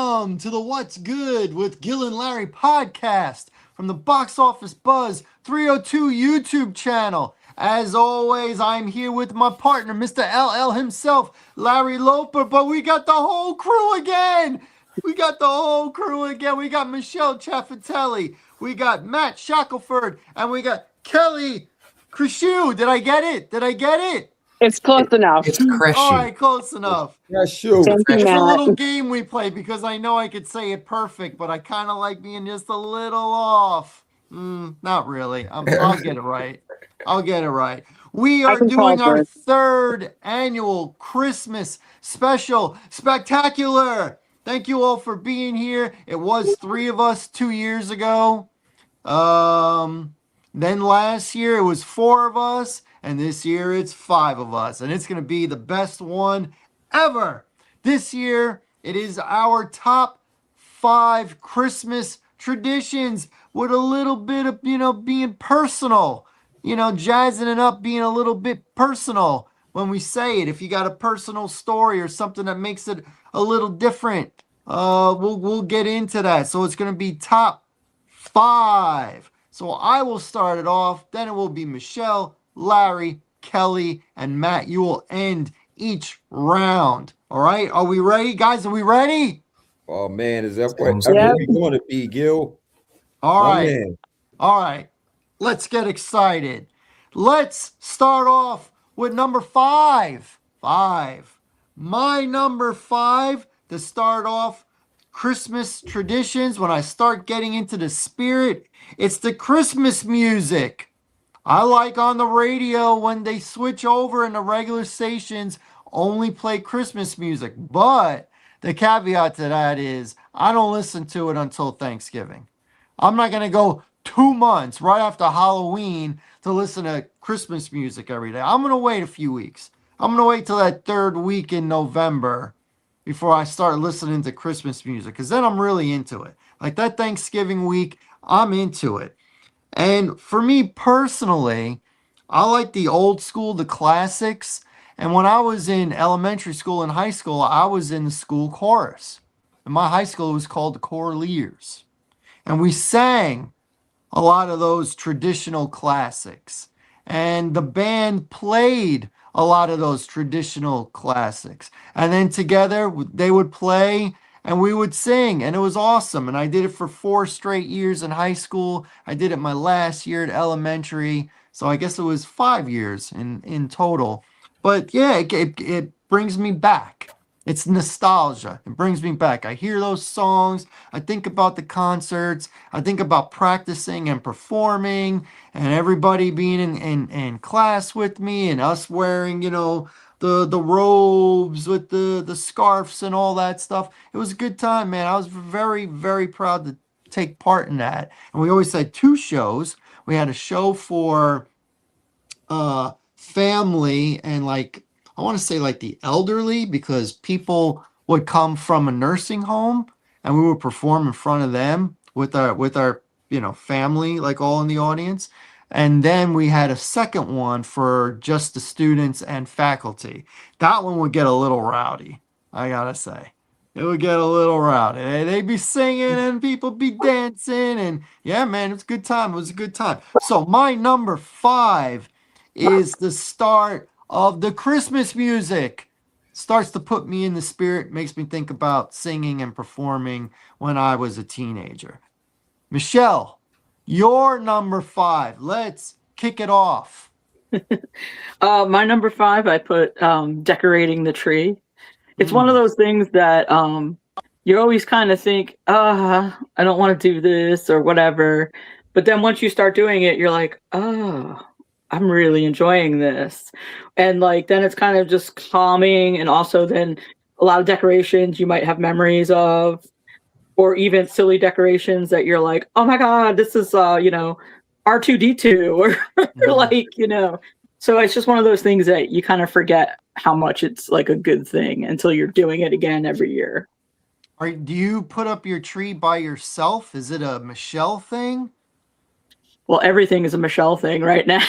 Welcome to the What's Good with Gil and Larry podcast from the Box Office Buzz 302 YouTube channel. As always, I'm here with my partner, Mr. LL himself, Larry Loper, but we got the whole crew again. We got Michelle Chaffatelli, we got Matt Shackelford, and we got Kelly Crishu. Did I get it? It's close enough. It's Creshu. All right, close enough. Thank you, It's a Matt. little game we play because I know I could say it perfect, but I kind of like being just a little off. Not really. I'll get it right. We are doing our third annual Christmas special spectacular. Thank you all for being here. It was 3 of us 2 years ago. Then last year it was 4 of us. And this year it's 5 of us. And it's going to be the best one ever. This year it is our top 5 Christmas traditions with a little bit of, being personal. Jazzing it up, being a little bit personal when we say it. If you got a personal story or something that makes it a little different, we'll get into that. So it's going to be top 5. So I will start it off. Then it will be Michelle, Larry, Kelly, and Matt. You will end each round. All right. Are we ready, guys? Are we ready? Oh man, is that what we're going to be, Gil? All right. Let's get excited. Let's start off with number 5. My number 5 to start off Christmas traditions. When I start getting into the spirit, it's the Christmas music. I like on the radio when they switch over and the regular stations only play Christmas music. But the caveat to that is I don't listen to it until Thanksgiving. I'm not going to go 2 months right after Halloween to listen to Christmas music every day. I'm going to wait a few weeks. I'm going to wait till that 3rd week in November before I start listening to Christmas music, because then I'm really into it. Like that Thanksgiving week, I'm into it. And for me personally, I like the old school, the classics. And when I was in elementary school and high school, I was in the school chorus. In my high school, it was called the Choraleers. And we sang a lot of those traditional classics. And the band played a lot of those traditional classics. And then together, they would play and we would sing, and it was awesome. And I did it for 4 straight years in high school. I did it my last year at elementary. So I guess it was 5 years in total. But yeah, it brings me back. It's nostalgia. It brings me back. I hear those songs. I think about the concerts. I think about practicing and performing and everybody being in class with me and us wearing, the robes with the scarves and all that stuff. It was a good time, man. I was very, very proud to take part in that. And we always had 2 shows. We had a show for family and I want to say the elderly, because people would come from a nursing home and we would perform in front of them with our family, all in the audience. And then we had a second one for just the students and faculty. That one would get a little rowdy, I gotta say. It would get a little rowdy. They'd be singing and people be dancing. And yeah, man, it was a good time. It was a good time. So my number 5 is the start of the Christmas music. Starts to put me in the spirit, makes me think about singing and performing when I was a teenager. Michelle, your number 5. Let's kick it off. My number 5, I put decorating the tree. It's one of those things that you always kind of think, I don't want to do this or whatever. But then once you start doing it, you're like, oh, I'm really enjoying this. And then it's kind of just calming. And also then a lot of decorations you might have memories of, or even silly decorations that you're like, oh my God, this is, R2-D2 or so it's just one of those things that you kind of forget how much it's a good thing until you're doing it again every year. Do you put up your tree by yourself? Is it a Michelle thing? Well, everything is a Michelle thing right now.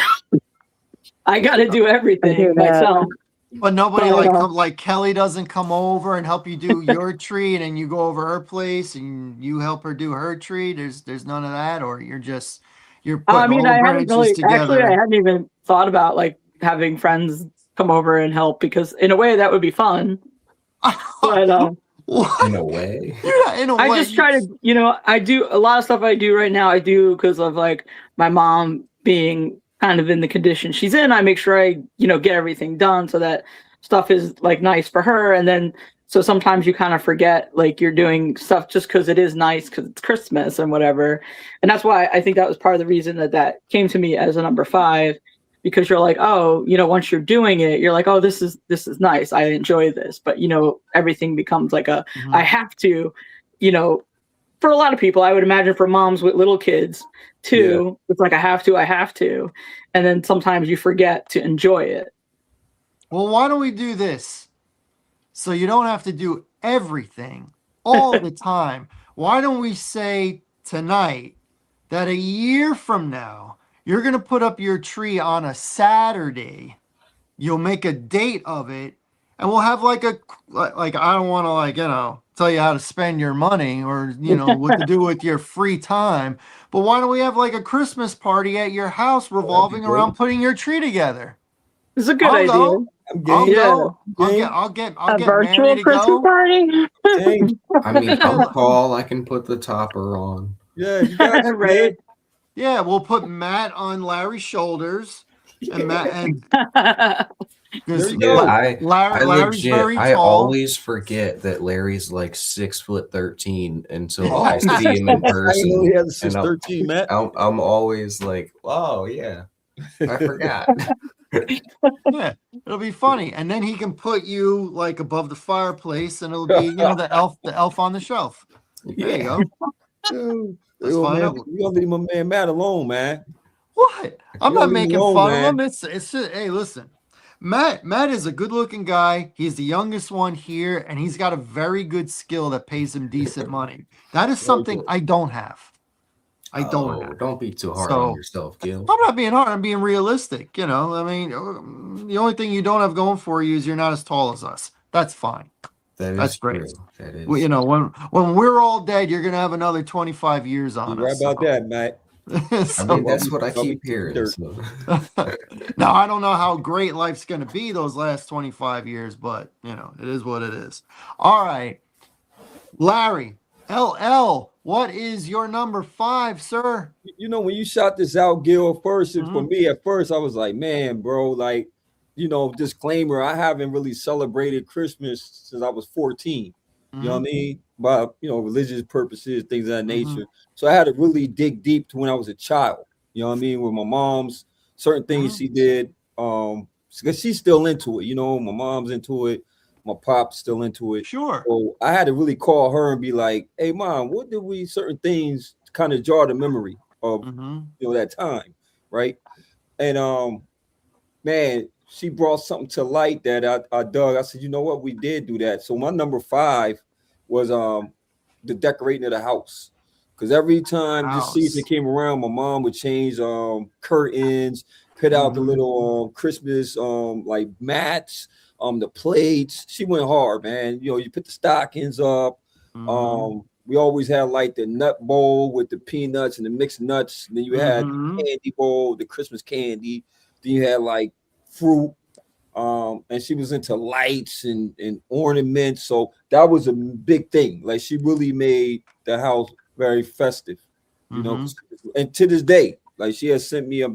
I got to do everything myself. But nobody But, like Kelly doesn't come over and help you do your tree, and then you go over her place and you help her do her tree. There's none of that, or you're I putting mean, all the I hadn't branches really, actually, I together. hadn't even thought about like having friends come over and help because in a way that would be fun. But In What? a way. Yeah, in a I way. just try to, I do a lot of stuff I do right now. I do because of like my mom being kind of in the condition she's in. I make sure I, get everything done so that stuff is like nice for her. And then, so sometimes you kind of forget like you're doing stuff just because it is nice because it's Christmas and whatever. And that's why I think that was part of the reason that came to me as a number five, because you're like, oh, once you're doing it, you're like, oh, this is nice. I enjoy this. But everything becomes like I Mhm. have to, you know, for a lot of people, I would imagine for moms with little kids Yeah. too, it's like I have to. And then sometimes you forget to enjoy it. Well, why don't we do this? So you don't have to do everything all the time. Why don't we say tonight that a year from now, you're going to put up your tree on a Saturday? You'll make a date of it, and we'll have like I don't want to tell you how to spend your money or what to do with your free time, but why don't we have like a Christmas party at your house That'd be revolving great. around putting your tree together? It's a good I'll idea. go. I'm I'll game. Yeah. go. I'm I'll game. get I'll get I'll A get Mary virtual to Christmas go. party? Same. I mean, I'm tall. I can put the topper on. Yeah, you got you, Right. man. Yeah, we'll put Matt on Larry's shoulders, and Matt and There because you Dude, go. Larry's very I tall. always forget that Larry's like 6'13" until Oh, I see him in I didn't know he person, had a and I'm 6'13", Matt. I'm, I'm always like, oh yeah, I forgot. Yeah, it'll be funny, and then he can put you like above the fireplace, and it'll be the elf on the shelf. There you Yeah, go. Dude, Let's yo, find man, out. you gonna leave my man Matt alone, man. What? I'm You not gonna leave him making alone, fun of him. man. It's just, hey, listen. Matt is a good-looking guy. He's the youngest one here, and he's got a very good skill that pays him decent money. That is Very something good. I don't have. I don't oh, have. don't be too hard on So yourself, Gil. I'm not being hard. I'm being realistic. I mean, the only thing you don't have going for you is you're not as tall as us. That's fine. That That's is great. true. That Well, is. when we're all dead, you're gonna have another 25 years on You right us. about So, that, Matt. I mean, so While that's we what I while we keep kick the hearing. dirt. So. now I don't know how great life's gonna be those last 25 years, but it is what it is. All right, Larry, LL, what is your number 5, sir? You know, when you shot this out, Gil, first, and for Mhm. me at first, I was like, man, bro, like, disclaimer, I haven't really celebrated Christmas since I was 14. You know what I Mhm. mean? But religious purposes, things of that Mhm. nature. So I had to really dig deep to when I was a child. You know what I mean? With my mom's certain things Mhm. she did. Because she's still into it, my mom's into it, my pop's still into it. Sure. So I had to really call her and be like, hey mom, what did we certain things kind of jar the memory of Mhm. that time, right? And man, she brought something to light that I dug. I said, you know what, we did do that. So my number 5 was the decorating of the house. Because every time this season House. came around, my mom would change curtains, put out the Mhm. little Christmas like mats, the plates. She went hard, man. You put the stockings up. Mhm. We always had like the nut bowl with the peanuts and the mixed nuts. And then you had the Mhm. candy bowl, the Christmas candy. Then you had like fruit. And she was into lights and ornaments. So that was a big thing. Like she really made the house very festive, Mhm. and to this day, like she has sent me a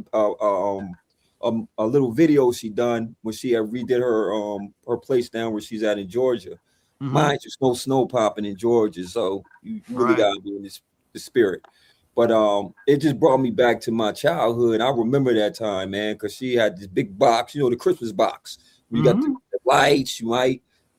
little video she done when she had redid her place down where she's at in Georgia. Mhm. Mind you, snow popping in Georgia, so you really Right. gotta be in the spirit. But it just brought me back to my childhood. I remember that time, man, because she had this big box, the Christmas box. You got Mhm. the lights,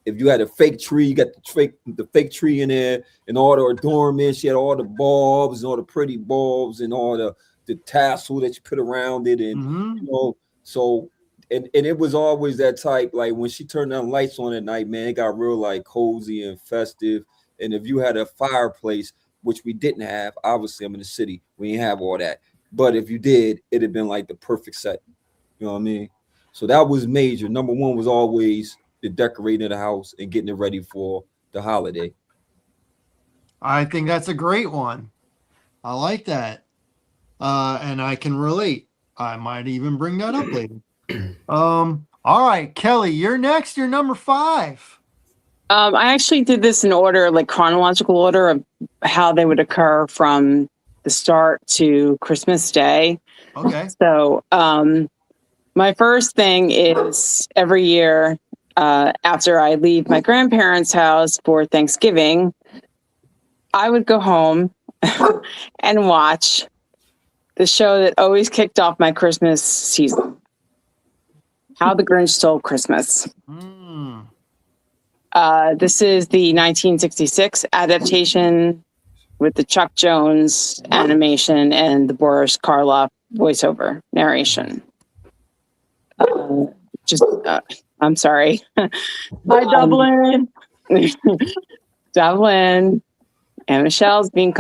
if you had a fake tree, you got the fake tree in there and all the adornments. She had all the bulbs and all the pretty bulbs and all the tassel that you put around it. And Mhm. so and it was always that type, like when she turned on lights on at night, man, it got real like cozy and festive. And if you had a fireplace, which we didn't have, obviously I'm in the city, we didn't have all that. But if you did, it'd have been like the perfect set. You know what I mean? So that was major. Number one was always the decorating of the house and getting it ready for the holiday. I think that's a great one. I like that. And I can relate. I might even bring that up later. All right, Kelly, you're next. You're number 5. I actually did this in order, like chronological order of how they would occur from the start to Christmas Day. Okay. So, my first thing is every year, after I leave my grandparents' house for Thanksgiving, I would go home and watch the show that always kicked off my Christmas season, How the Grinch Stole Christmas. This is the 1966 adaptation with the Chuck Jones animation and the Boris Karloff voiceover narration. I'm sorry. Hi, Dublin. Dublin and Michelle's being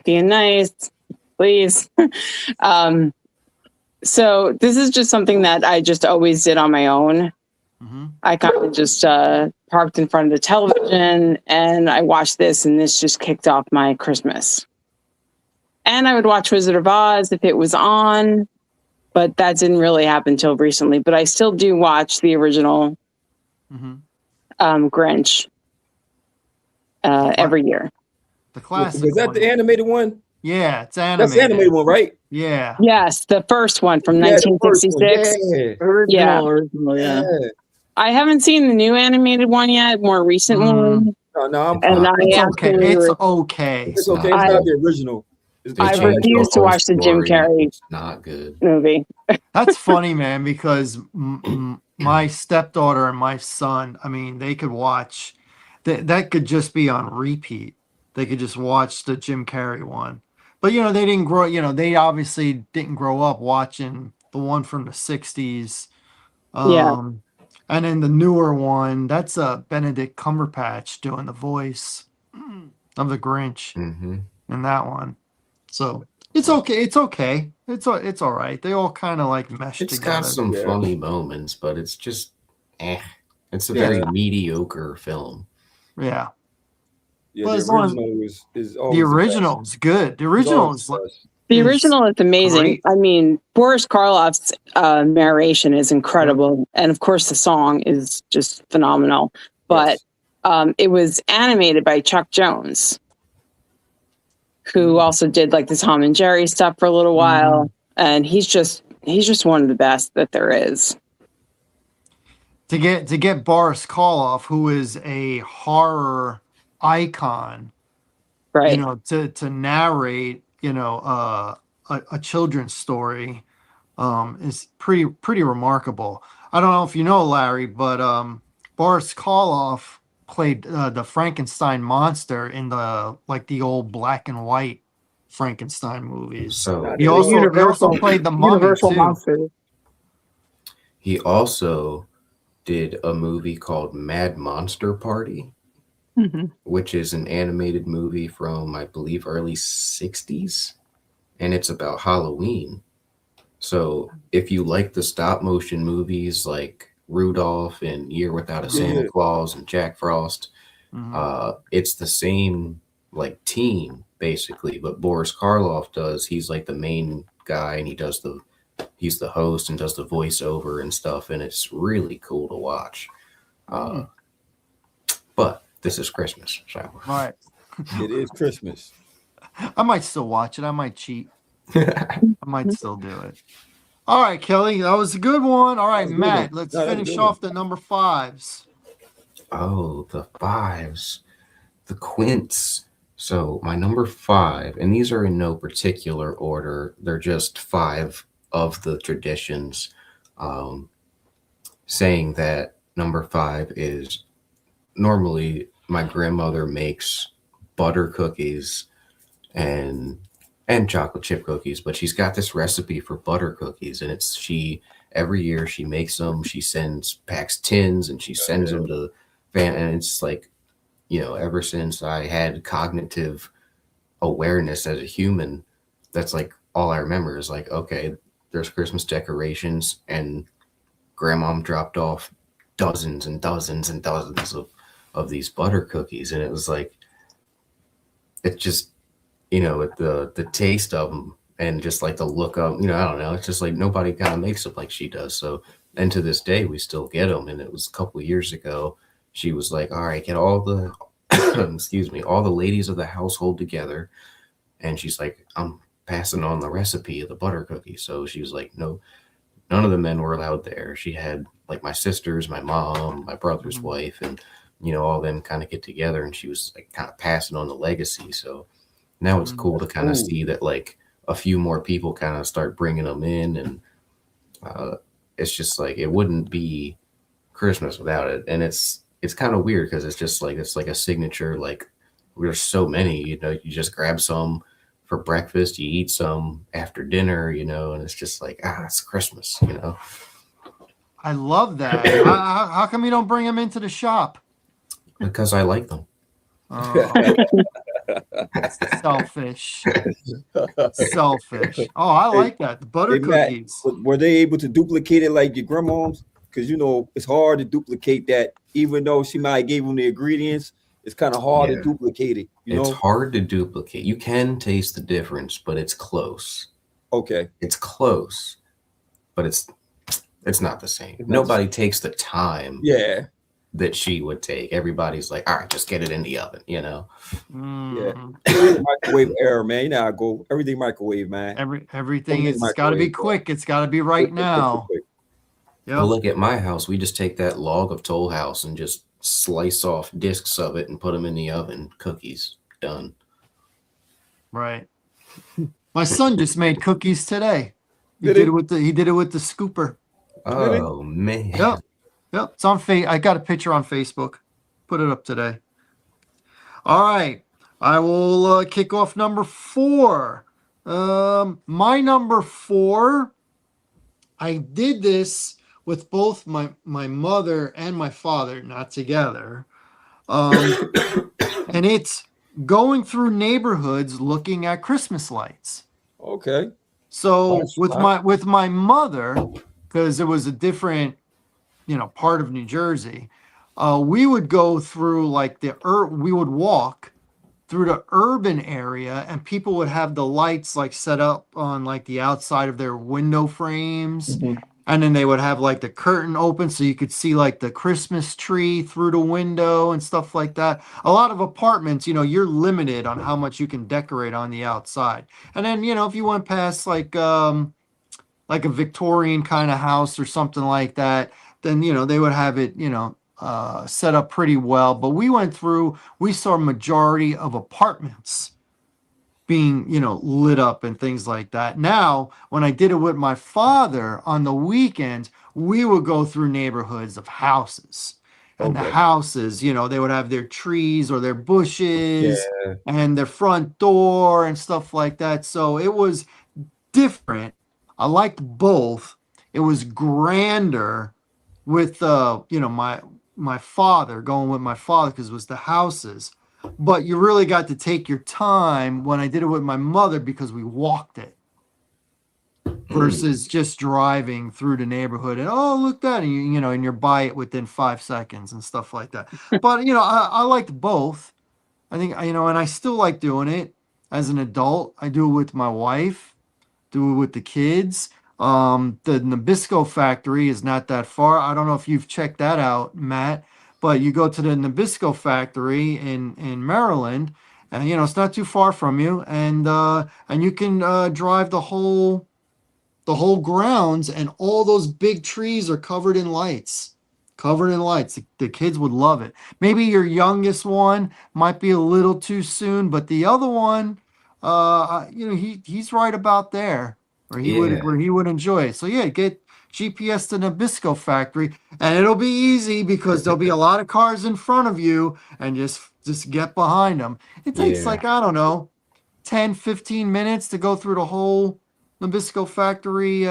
nice, please. So this is just something that I just always did on my own. I kind of just parked in front of the television and I watched this, and this just kicked off my Christmas. And I would watch Wizard of Oz if it was on, but that didn't really happen until recently. But I still do watch the original Grinch every year. The classic. Was that the animated one? Yeah, it's animated. That's the animated one, right? Yeah. Yes, the first one from 1966. Original, yeah. I haven't seen the new animated one yet, more recent one. No, It's okay. It's okay. It's okay. It's not the original. I refuse to watch the Jim Carrey not good movie. That's funny, man, because my stepdaughter and my son, I mean, they could watch, that could just be on repeat. They could just watch the Jim Carrey one. But, they didn't grow, they obviously didn't grow up watching the one from the 60s. And then the newer one, that's Benedict Cumberbatch doing the voice of the Grinch in that one. So it's okay. It's okay. It's all right. They all kind of like mesh together. It's got some funny moments, but it's just It's a very mediocre film. Yeah. Yeah, Well, the original is always the original is good. The original is the original is amazing. great. I mean, Boris Karloff's narration is incredible, and of course, the song is just phenomenal. But it was animated by Chuck Jones, who also did like the Tom and Jerry stuff for a little while, and he's just one of the best that there is. To get Boris Karloff, who is a horror icon, right? To narrate, a children's story, is pretty remarkable. I don't know if you know, Larry, but Boris Karloff played the Frankenstein monster in the old black and white Frankenstein movies. So he also played the mummy Universal too. Monster. He also did a movie called Mad Monster Party, which is an animated movie from, I believe, early 60s, and it's about Halloween. So if you like the stop motion movies like Rudolph and Year Without a Santa Claus and Jack Frost, it's the same team basically, but Boris Karloff he's like the main guy, and he's the host and does the voiceover and stuff, and it's really cool to watch. But this is Christmas, so Right. It is Christmas. I might still watch it. I might cheat. I might still do it. All right, Kelly, that was a good one. All right, Matt, let's finish off the number 5s. Oh, the 5s. The Quints. So my number 5, and these are in no particular order. They're just 5 of the traditions, saying that number 5 is normally my grandmother makes butter cookies and chocolate chip cookies, but she's got this recipe for butter cookies, and every year she makes them. She packs tins and she sends them to and it's ever since I had cognitive awareness as a human, that's all I remember is okay, there's Christmas decorations and grandmom dropped off dozens and dozens and dozens of these butter cookies, and it was like, it just, the taste of them and just like the look of, I don't know, it's just like nobody kind of makes them like she does. So, and to this day we still get them. And it was a couple of years ago, she was like, all right, get all the excuse me, all the ladies of the household together, and she's like, I'm passing on the recipe of the butter cookie. So she was like, no, none of the men were allowed there. She had like my sisters, my mom, my brother's wife, and all them kind of get together, and she was like kind of passing on the legacy. So now it's cool to kind of see that like a few more people kind of start bringing them in, and it's just like, it wouldn't be Christmas without it. And it's kind of weird because it's like a signature, like there's so many, you just grab some for breakfast, you eat some after dinner, and it's just like, it's Christmas, I love that. How come you don't bring them into the shop? Because I like them. Oh, selfish. Selfish. Oh, I like that. The butter cookies. Were they able to duplicate it like your grandmom's? Because it's hard to duplicate that. Even though she might give them the ingredients, it's kind of hard to duplicate it. It's hard to duplicate. You can taste the difference, but it's close. Okay. It's close, but it's not the same. Nobody takes the time. Yeah. That she would take. Everybody's like, all right, just get it in the oven, Yeah. Microwave era, man. I go everything microwave, man. Everything it's got to be quick. It's got to be right now. Yep. Well, look at my house. We just take that log of Toll House and just slice off discs of it and put them in the oven. Cookies done. Right. My son just made cookies today. He did it with the scooper. Oh man. Yep. Yep, it's on I got a picture on Facebook. Put it up today. All right, I will kick off number 4. My number 4, I did this with both my mother and my father, not together. And it's going through neighborhoods looking at Christmas lights. Okay. So with my mother, because it was a different part of New Jersey, we would go through like we would walk through the urban area, and people would have the lights like set up on like the outside of their window frames. And then they would have like the curtain open so you could see like the Christmas tree through the window and stuff like that. A lot of apartments, you're limited on how much you can decorate on the outside. And then, if you went past like a Victorian kind of house or something like that, then, they would have it, set up pretty well. But we saw a majority of apartments being, lit up and things like that. Now, when I did it with my father on the weekends, we would go through neighborhoods of houses. And the houses, they would have their trees or their bushes and their front door and stuff like that. So it was different. I liked both. It was grander with my father, going with my father, because it was the houses. But you really got to take your time when I did it with my mother, because we walked it versus just driving through the neighborhood and, oh, look that, and and you're by it within 5 seconds and stuff like that. But I liked both. I think and I still like doing it as an adult. I do it with my wife, do it with the kids. The Nabisco factory is not that far. I don't know if you've checked that out, Matt, but you go to the Nabisco factory in Maryland, and it's not too far from you, and you can drive the whole grounds, and all those big trees are covered in lights. The kids would love it. Maybe your youngest one might be a little too soon, but the other one, he's right about there where he would enjoy it. So yeah, get GPS to Nabisco factory, and it'll be easy because there'll be a lot of cars in front of you, and just get behind them. It takes like, I don't know, 10-15 minutes to go through the whole Nabisco factory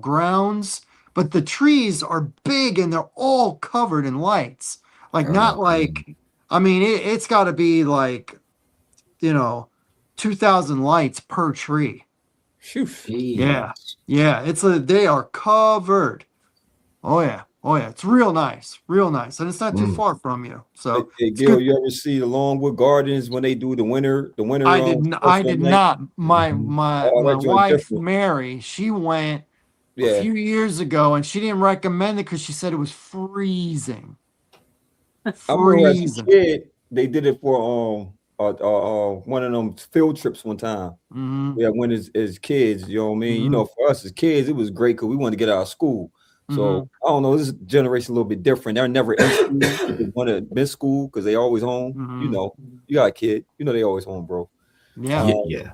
grounds, but the trees are big and they're all covered in lights. Like, not like, I mean, it's got to be like 2,000 lights per tree. Yeah, they are covered. Oh yeah. Oh yeah. It's real nice. Real nice. And it's not too far from you. So Hey, it's Gil, good. you ever see the Longwood Gardens when they do the winter I festival did night? not. My Mhm. my Oh, my that joint wife different. Mary, she went a Yeah. few years ago and she didn't recommend it because she said it was freezing. I remember as a Freezing. kid, they did it for one of them field trips one time. Mm-hmm. Yeah, when as kids, you know what I mean? You Mm-hmm. know, for us as kids, it was great because we wanted to get out of school. Mm-hmm. So I don't know, this generation a little bit different. They're never in school. They want to miss school because they always home. You Mm-hmm. know, you got a kid, you know they always home, bro. Yeah. Um, Yeah.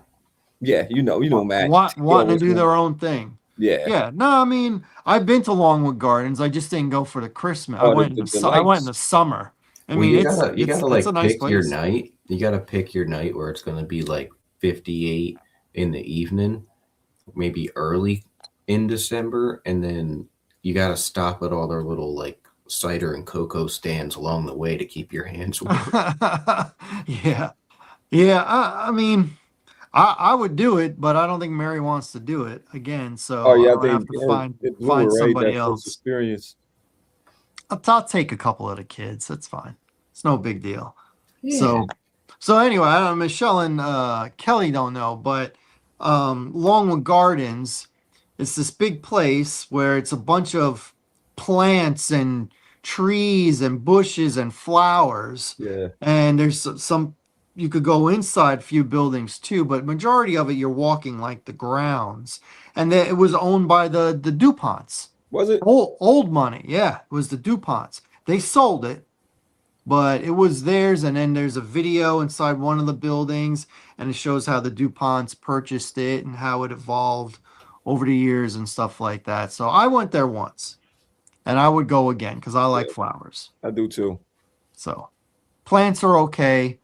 yeah, Matt. He Wanting to always do home. their own thing. Yeah. Yeah, no, I mean, I've been to Longwood Gardens. I just didn't go for the Christmas. Oh, I went in the lights. summer. I Well, mean, you gotta it's a like nice pick your place. night. You gotta pick your night where it's gonna be like 58 in the evening, maybe early in December, and then you gotta stop at all their little like cider and cocoa stands along the way to keep your hands warm. Yeah, yeah. I mean, I would do it, but I don't think Mary wants to do it again. Oh So yeah, I I would have think to it blew find her, right? somebody That first else. experience. I'll take a couple of the kids. That's fine. It's no big deal. Yeah. So anyway, I don't know, Michelle and Kelly don't know, but Longwood Gardens, it's this big place where it's a bunch of plants and trees and bushes and flowers. Yeah. And there's some you could go inside a few buildings too, but majority of it you're walking like the grounds. And it was owned by the DuPonts. Was it? Old money, yeah, it was the DuPonts. They sold it, but it was theirs. And then there's a video inside one of the buildings, and it shows how the DuPonts purchased it and how it evolved over the years and stuff like that. So I went there once, and I would go again because I like flowers. I do too. So plants are okay,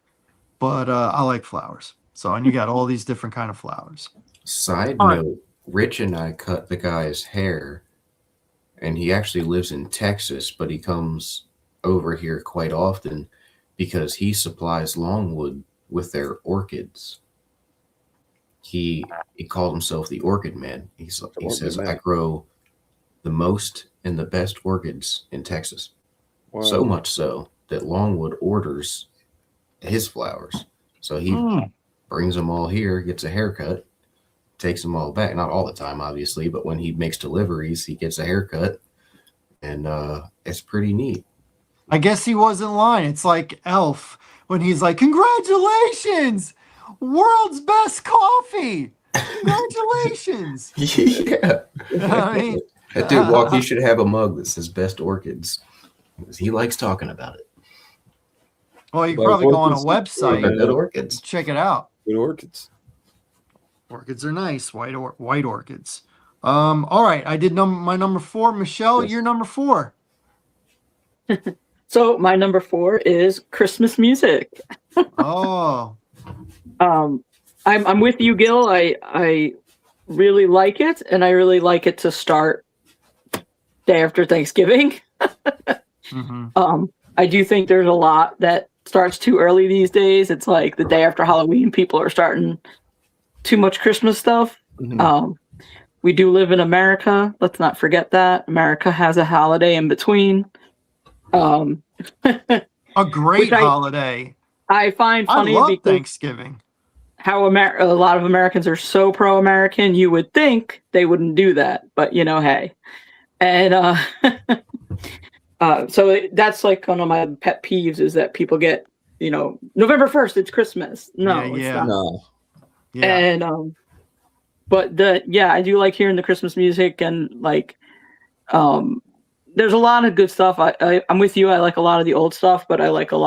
but I like flowers. So, and you got all these different kind of flowers. Side All right. note, Rich and I cut the guy's hair, and he actually lives in Texas, but he comes over here quite often because he supplies Longwood with their orchids. He called himself the Orchid Man. He says, Man. I grow the most and the best orchids in Texas. Wow. So much so that Longwood orders his flowers. So he brings them all here, gets a haircut, takes them all back. Not all the time, obviously, but when he makes deliveries, he gets a haircut, and it's pretty neat. I guess he was in line. It's like Elf when he's like, "Congratulations, world's best coffee! Congratulations!" Yeah. I mean, That dude, he should have a mug that says "Best Orchids." He likes talking about it. well, you But can probably go on a orchids- website Good and orchids. check it out. Good orchids. Orchids are nice, white orchids. All right, I did my number 4. Michelle, Yes. you're number 4. So my number 4 is Christmas music. Oh, I'm with you, Gil. I really like it, and I really like it to start day after Thanksgiving. mhm. I do think there's a lot that starts too early these days. It's like the day after Halloween, people are starting too much Christmas stuff. Mhm. We do live in America. Let's not forget that. America has a holiday in between. A great Which holiday. I find I funny love because Thanksgiving. how a lot of Americans are so pro-American, you would think they wouldn't do that, but hey. And so that's like one of my pet peeves is that people get, November 1st, it's Christmas. No, Yeah, it's yeah. not. No. Yeah. And but I do like hearing the Christmas music, and like there's a lot of good stuff. I'm with you. I like a lot of the old stuff, but I like a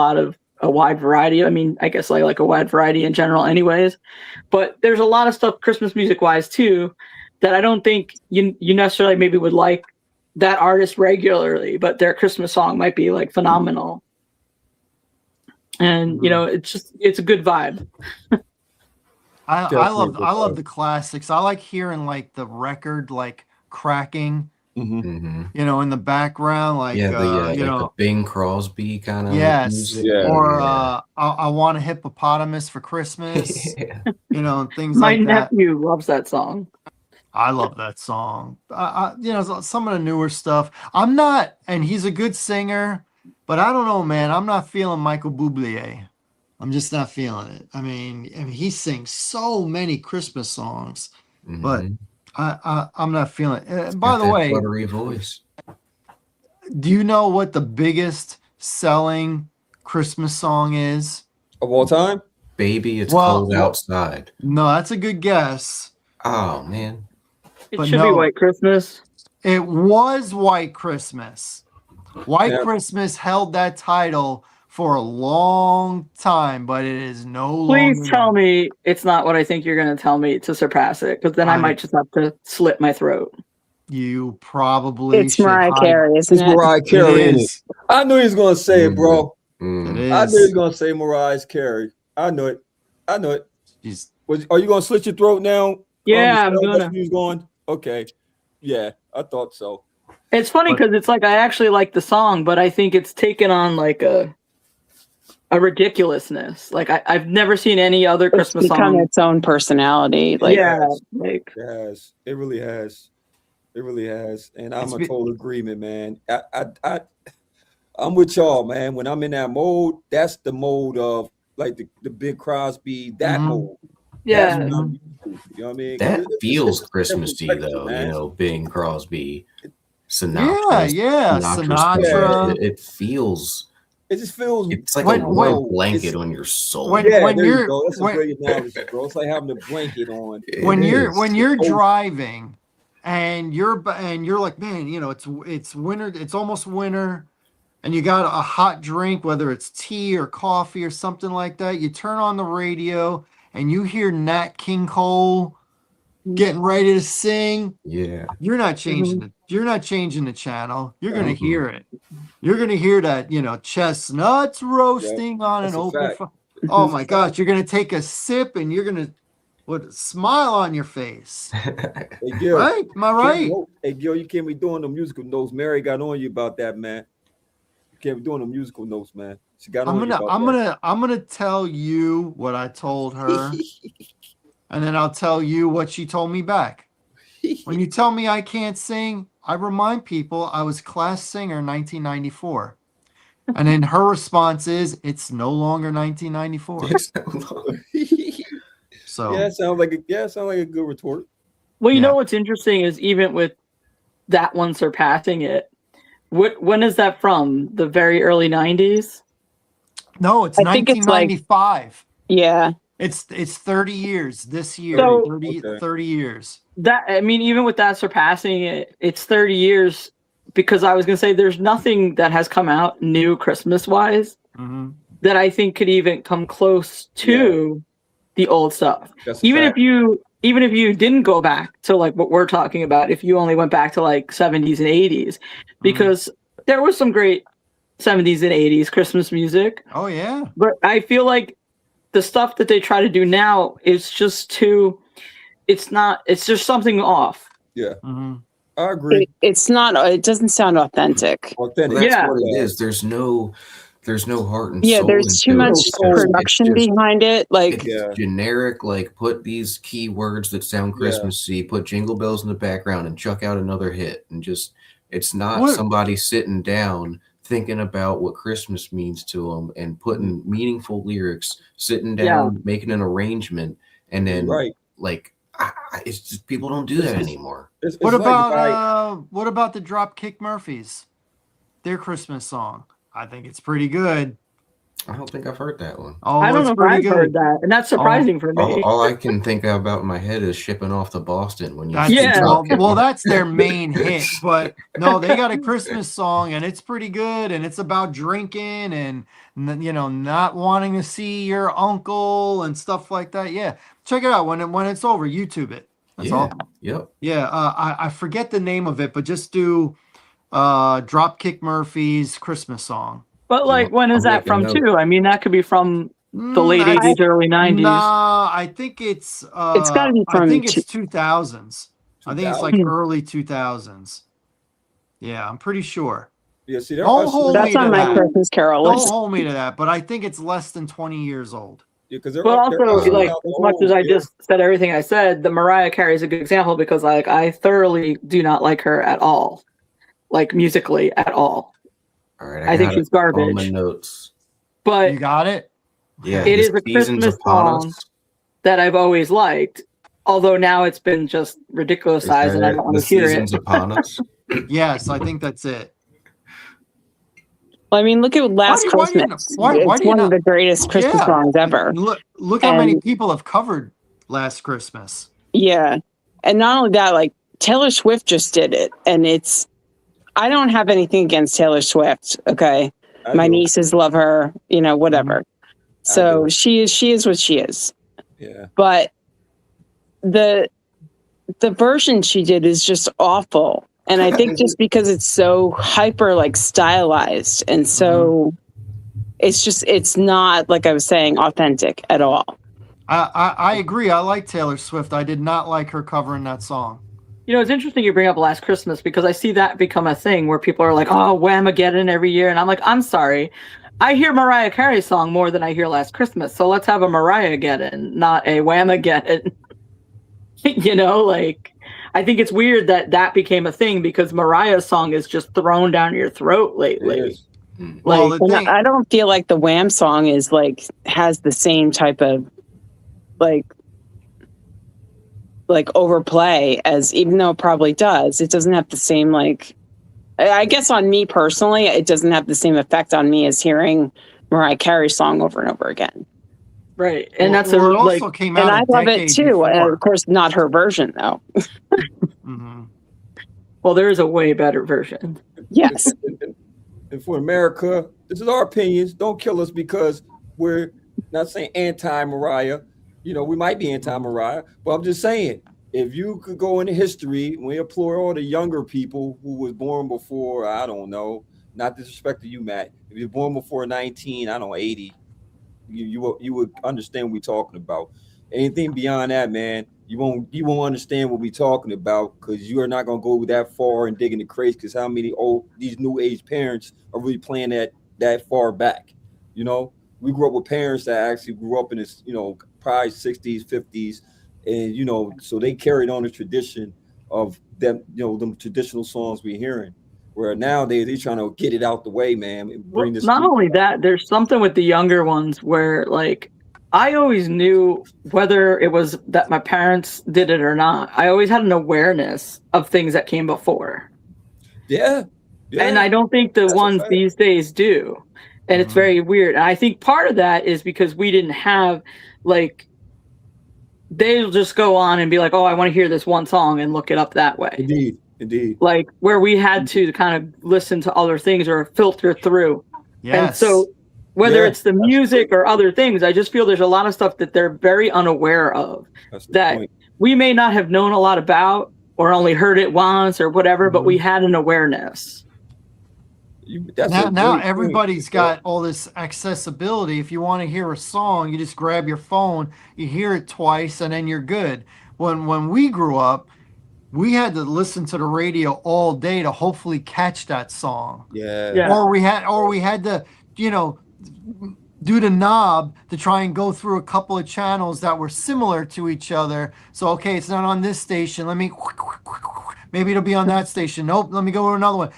wide variety. I mean, I guess I like a wide variety in general anyways, but there's a lot of stuff Christmas music wise too that I don't think you necessarily maybe would like that artist regularly, but their Christmas song might be like phenomenal. And it's a good vibe. I Definitely love the classics. I like hearing like the record like cracking, Mhm. in the background, like Yeah, the Bing Crosby kind of yes, music. Yeah. or Yeah. I want a hippopotamus for Christmas, Yeah. and things My like that. nephew loves that song. I love that song. Some of the newer stuff. I'm not, and he's a good singer, but I don't know, man. I'm not feeling Michael Bublé. I'm just not feeling it. I mean, he sings so many Christmas songs, but Mhm. I'm not feeling it. By Got the that way, buttery voice. do you know what the biggest selling Christmas song is? Of all time? Baby, it's Well, cold outside. no, that's a good guess, Oh man. It but should be no, White Christmas. it was White Christmas. White Yeah. Christmas held that title for a long time, but it is no Please longer. tell me it's not what I think you're going to tell me to surpass it, because then I I- might just have to slit my throat. You probably It's should Mariah hide. Carey, isn't It's it? Mariah It Carey, ain't it? is. I knew he was gonna say it, bro. It Mm. I knew he was is. gonna say Mariah Carey. I knew it. I knew it. She's- Are you gonna slit your throat now? Yeah, I'm Michelle? That's gonna. where you was going. Okay. Yeah, I thought so. It's funny But- because it's like I actually like the song, but I think it's taken on like a ridiculousness. Like I've never seen any other It's Christmas become song. its own personality. Like, Yeah, Yes. like It has. It really has. It really has. And I'm It's a be- total agreement, man. I'm with y'all, man. When I'm in that mode, that's the mode of like the Big Crosby, that Mhm. mode. yeah. That's what I'm used to, you know what I mean? 'Cause That it's feels a different Christmassy spectrum, though, man. you know, Bing Crosby, Yeah, Sinatra, yeah. Sinatra's Sinatra. Christmas. It feels It just feels it's like When- a warm no, blanket it's- on your soul. when- Yeah, there you're- you go. That's a when- great analogy, bro. It's like having a blanket on. It when is. you're Oh. driving and you're like, man, it's winter, it's almost winter, and you got a hot drink, whether it's tea or coffee or something like that. You turn on the radio and you hear Nat King Cole getting ready to sing. Yeah. You're not changing it. You're not changing the channel. You're gonna Mhm. hear it. You're gonna hear that, chestnuts roasting on that's an a open fact. fire. Oh my gosh, you're gonna take a sip and you're gonna with a smile on your face. Hey, Gil, Right? Am I right? Hey, Gil, you can't be doing the musical notes. Mary got on you about that, man. You can't be doing the musical notes, man. She got on you about I'm gonna tell you what I told her, and then I'll tell you what she told me back. When you tell me I can't sing, I remind people I was class singer in 1994. And then her response is, it's no longer 1994. So Yeah, sounds like a good retort. Well, you Yeah. know what's interesting is even with that one surpassing it, when is that from? The very early 90s? no, it's I think it's like- 1995. yeah. It's 30 years this year. So- 30, Okay. 30 years. That, I mean, even with that surpassing it, it's 30 years, because I was going to say there's nothing that has come out new Christmas wise Mhm. that I think could even come close to the old stuff. That's a Even fact. if you didn't go back to like what we're talking about, if you only went back to like 70s and 80s, because there was some great 70s and 80s Christmas music, Oh yeah. but I feel like the stuff that they try to do now is just too, it's just something off. Mhm. I agree. It's not, it doesn't sound authentic. Authentic. Well, that's Yeah. what it is. There's no heart and Yeah, soul. there's too into it. much It's just- production it's just- behind it. Like, It's Yeah. generic, like put these keywords that sound Yeah. Christmassy, put jingle bells in the background and chuck out another hit. And just, it's not What- somebody sitting down thinking about what Christmas means to them and putting meaningful lyrics, sitting down, making an arrangement. And then Right. like, it's just, people don't do that anymore. It's What like about the Dropkick Murphys? Their Christmas song. I think it's pretty good. I don't think I've heard that one. Oh, I don't it's know if pretty I've good. heard that, and that's surprising for me. All I can think about in my head is shipping off to Boston when you That's, see Yeah. Dropkick well, Murphys. that's their main hit. But no, they got a Christmas song, and it's pretty good. And it's about drinking and not wanting to see your uncle and stuff like that. Yeah, check it out when it's over. YouTube it. That's all. Yep. Yeah, I forget the name of it, but just do Dropkick Murphys Christmas song. But like, when is I'll that make a from note. too? I mean, that could be from the late I- 80s, early 90s. Nah, I think it's gotta be I from think it's 2000s. I think it's like 2000. early 2000s. Yeah, I'm pretty sure. Yeah, see, there Don't are hold some- me that's on to my that. Christmas Carol Don't list. hold me to that, but I think it's less than 20 years old. because But also, like, out the as much as old, I just said everything I said, the Mariah Carey is a good example because, like, I thoroughly do not like her at all, like musically at all. All right, I think she's all my garbage. notes. But You got it? Yeah, it the is a season's Christmas upon song us. that I've always liked, although now it's been just ridiculousized and I don't want The to hear it. season's upon us. Yes, I think that's it. Well, I mean, look at Last why do you Christmas. why It's do you one of not? the greatest Christmas Yeah. songs ever. Look how many And- people have covered Last Christmas. Yeah. And not only that, like Taylor Swift just did it. And I don't have anything against Taylor Swift. Okay. My nieces love her, whatever. So she is what she is. Yeah. But the version she did is just awful. And I think just because it's so hyper like stylized and so it's not, like I was saying, authentic at all. I agree. I like Taylor Swift. I did not like her covering that song. You know, it's interesting you bring up Last Christmas because I see that become a thing where people are like, oh, Whamageddon every year. And I'm like, I'm sorry. I hear Mariah Carey song more than I hear Last Christmas. So let's have a Mariah-geddon, not a Whamageddon. Like, I think it's weird that became a thing because Mariah's song is just thrown down your throat lately. Well, Like, the thing, I don't feel like the Wham song is like has the same type of like overplay as, even though it probably does, it doesn't have the same, like, I guess on me personally, it doesn't have the same effect on me as hearing Mariah Carey's song over and over again. right. And that's it also came out. And I love it decade too. before. And of course, not her version though. Well, there is a way better version. Yes. And for America, this is our opinions. Don't kill us because we're not saying anti-Mariah. We might be anti-Mariah, but I'm just saying, if you could go into history, we implore all the younger people who was born before, I don't know, not disrespect to you, Matt. If you're born before 1980, you would understand what we're talking about. Anything beyond that, man, you won't understand what we're talking about because you are not gonna go that far and dig in the crates. Because how many these new age parents are really playing that far back? We grew up with parents that actually grew up in this, probably 60s, 50s, and so they carried on the tradition of them, them traditional songs we're hearing. Where nowadays they're trying to get it out the way, man. And bring this. Not only that, there's something with the younger ones where, like, I always knew whether it was that my parents did it or not. I always had an awareness of things that came before. Yeah. And I don't think the ones these days do. And it's very weird. And I think part of that is because we didn't have, like, they'll just go on and be like, oh, I want to hear this one song and look it up that way. Indeed. Like, where we had to kind of listen to other things or filter through. Yes. And so whether it's the music or other things, I just feel there's a lot of stuff that they're very unaware of that we may not have known a lot about or only heard it once or whatever, but we had an awareness. Now everybody's got all this accessibility. If you want to hear a song, you just grab your phone, you hear it twice, and then you're good. When we grew up, we had to listen to the radio all day to hopefully catch that song. Yeah. Or we had to, do the knob to try and go through a couple of channels that were similar to each other. So, okay, it's not on this station. Maybe it'll be on that station. Nope, let me go to another one.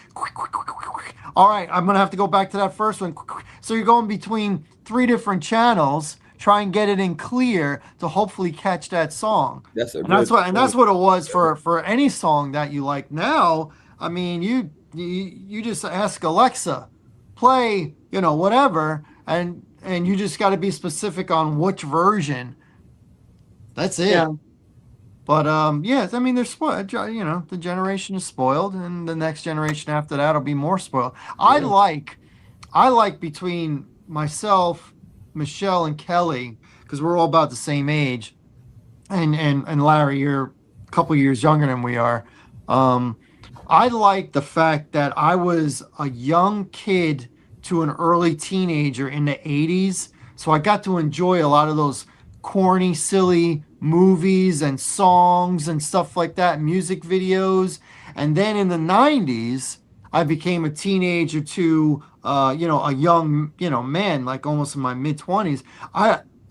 All right, I'm going to have to go back to that first one. So you're going between 3 different channels, try and get it in clear to hopefully catch that song. That's what it was for any song that you like. Now, I mean, you just ask Alexa, play, whatever, and you just got to be specific on which version. That's it. Yeah. But yes, I mean, they're spoiled. The generation is spoiled, and the next generation after that will be more spoiled. Yeah. I like between myself, Michelle, and Kelly, because we're all about the same age, and Larry, you're a couple years younger than we are. I like the fact that I was a young kid to an early teenager in the 80s, so I got to enjoy a lot of those corny, silly movies and songs and stuff like that, music videos. And then in the 90s, I became a teenager to, a young, man, like almost in my mid-20s.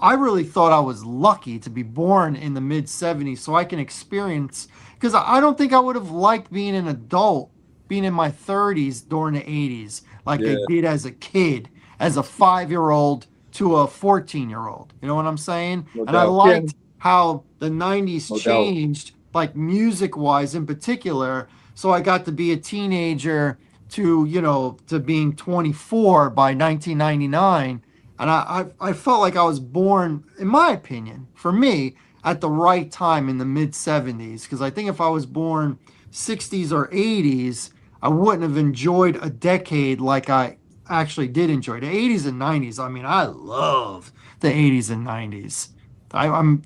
I really thought I was lucky to be born in the mid 70s so I can experience, because I don't think I would have liked being an adult, being in my 30s during the 80s, like I Yeah, did as a kid, as a 5-year-old to a 14-year-old. You know what I'm saying? no And I doubt. Yeah. liked how the 90s No doubt. changed, like music wise in particular. So I got to be a teenager to, to being 24 by 1999. And I felt like I was born, in my opinion, for me, at the right time in the mid 70s. Because I think if I was born 60s or 80s, I wouldn't have enjoyed a decade like I actually did enjoy. The 80s and 90s, I mean, I love the 80s and 90s. I'm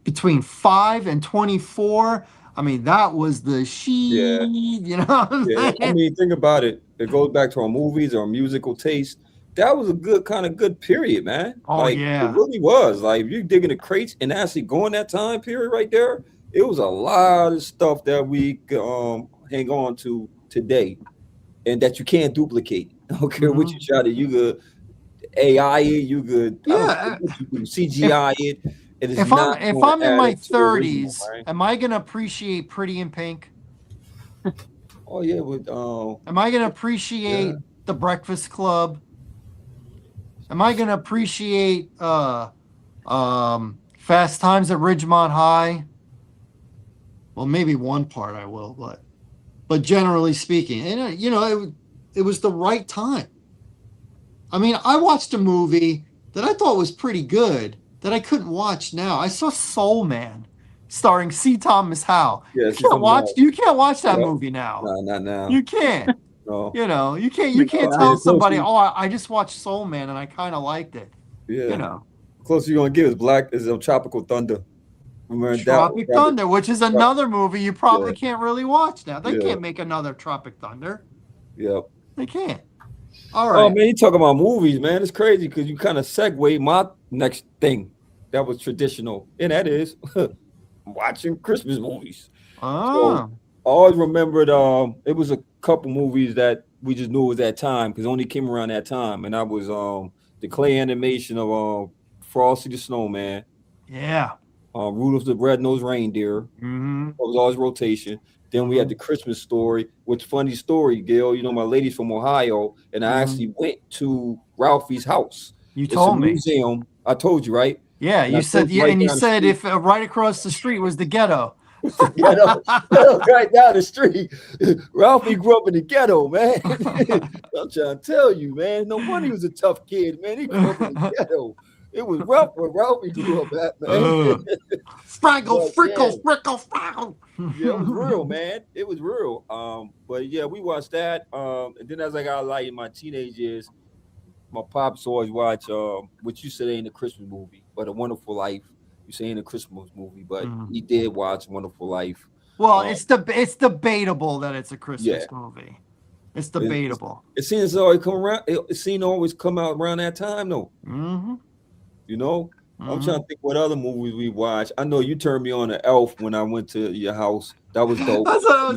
between 5 and 24. I mean, that was the Yeah. what I'm Yeah, I saying? mean, think about it. It goes back to our movies, our musical taste. That was a good period, man. Oh, Like it yeah. really was. Like if you dig in the crates and actually go in that time period right there, it was a lot of stuff that we could, hang on to today, and that you can't duplicate. I don't care what you Hmm. shot it. You could AI it. You could I don't care Yeah. what you do. If CGI it. It is if I'm not if going I'm to in add my up to the original, 30s, man. am I gonna appreciate Pretty in Pink? Oh yeah, with Am I gonna yeah, appreciate The Breakfast Club? Am I gonna appreciate Fast Times at Ridgemont High? Well, maybe one part I will, but generally speaking, and it was the right time. I mean, I watched a movie that I thought was pretty good that I couldn't watch now. I saw Soul Man, starring C. Thomas Howell. yeah. See something else. You can't watch that Yep. movie now. No, not now. You can't. No. You can't tell somebody, Closer, oh, I just watched Soul Man and I kind of liked it. You yeah. know, Closer you're gonna get is Black is Tropical Thunder. Remember that one? Tropic Thunder, which is another movie you Yeah, probably can't really watch now. They yeah, can't make another Tropic Thunder. yeah. They can't. All Oh right. man, you talking about movies, man. It's crazy because you kind of segue my next thing that was traditional, and that is watching Christmas movies. So Oh, I always remembered it was a couple movies that we just knew it was that time because it only came around that time, and that was the clay animation of Frosty the Snowman, yeah. Rudolph the Red-Nosed Reindeer. Mm-hmm. It was always rotation. Then we had Mm-hmm. the Christmas story, which funny story, Gil. You know, my lady's from Ohio, and I Mm-hmm. actually went to Ralphie's house. You It's a told me. museum. I told you, right? Yeah, And I you told said, you yeah, right and you down the said street. if right across the street was the ghetto. The ghetto, right down the street. Ralphie grew up in the ghetto, man. I'm trying to tell you, man. No wonder he was a tough kid, man. He grew up in the ghetto. It was rough where Ralphie grew up at, man. Fraggle, But frickle, yeah, frickle, fraggle. yeah, it was real, man. It was real. But yeah, we watched that. And then as I got like in my teenage years, my pops always watch what you said ain't a Christmas movie, but A Wonderful Life. You say ain't a Christmas movie, but he did watch Wonderful Life. Well, Um, it's debatable that it's a yeah, Christmas movie. It's it, debatable. it seems always come around. It seems to always come out around that time, though. Mm-hmm. You know, I'm Mm-hmm. trying to think what other movies we watched. I know you turned me on to Elf when I went to your house. That was dope. That's what I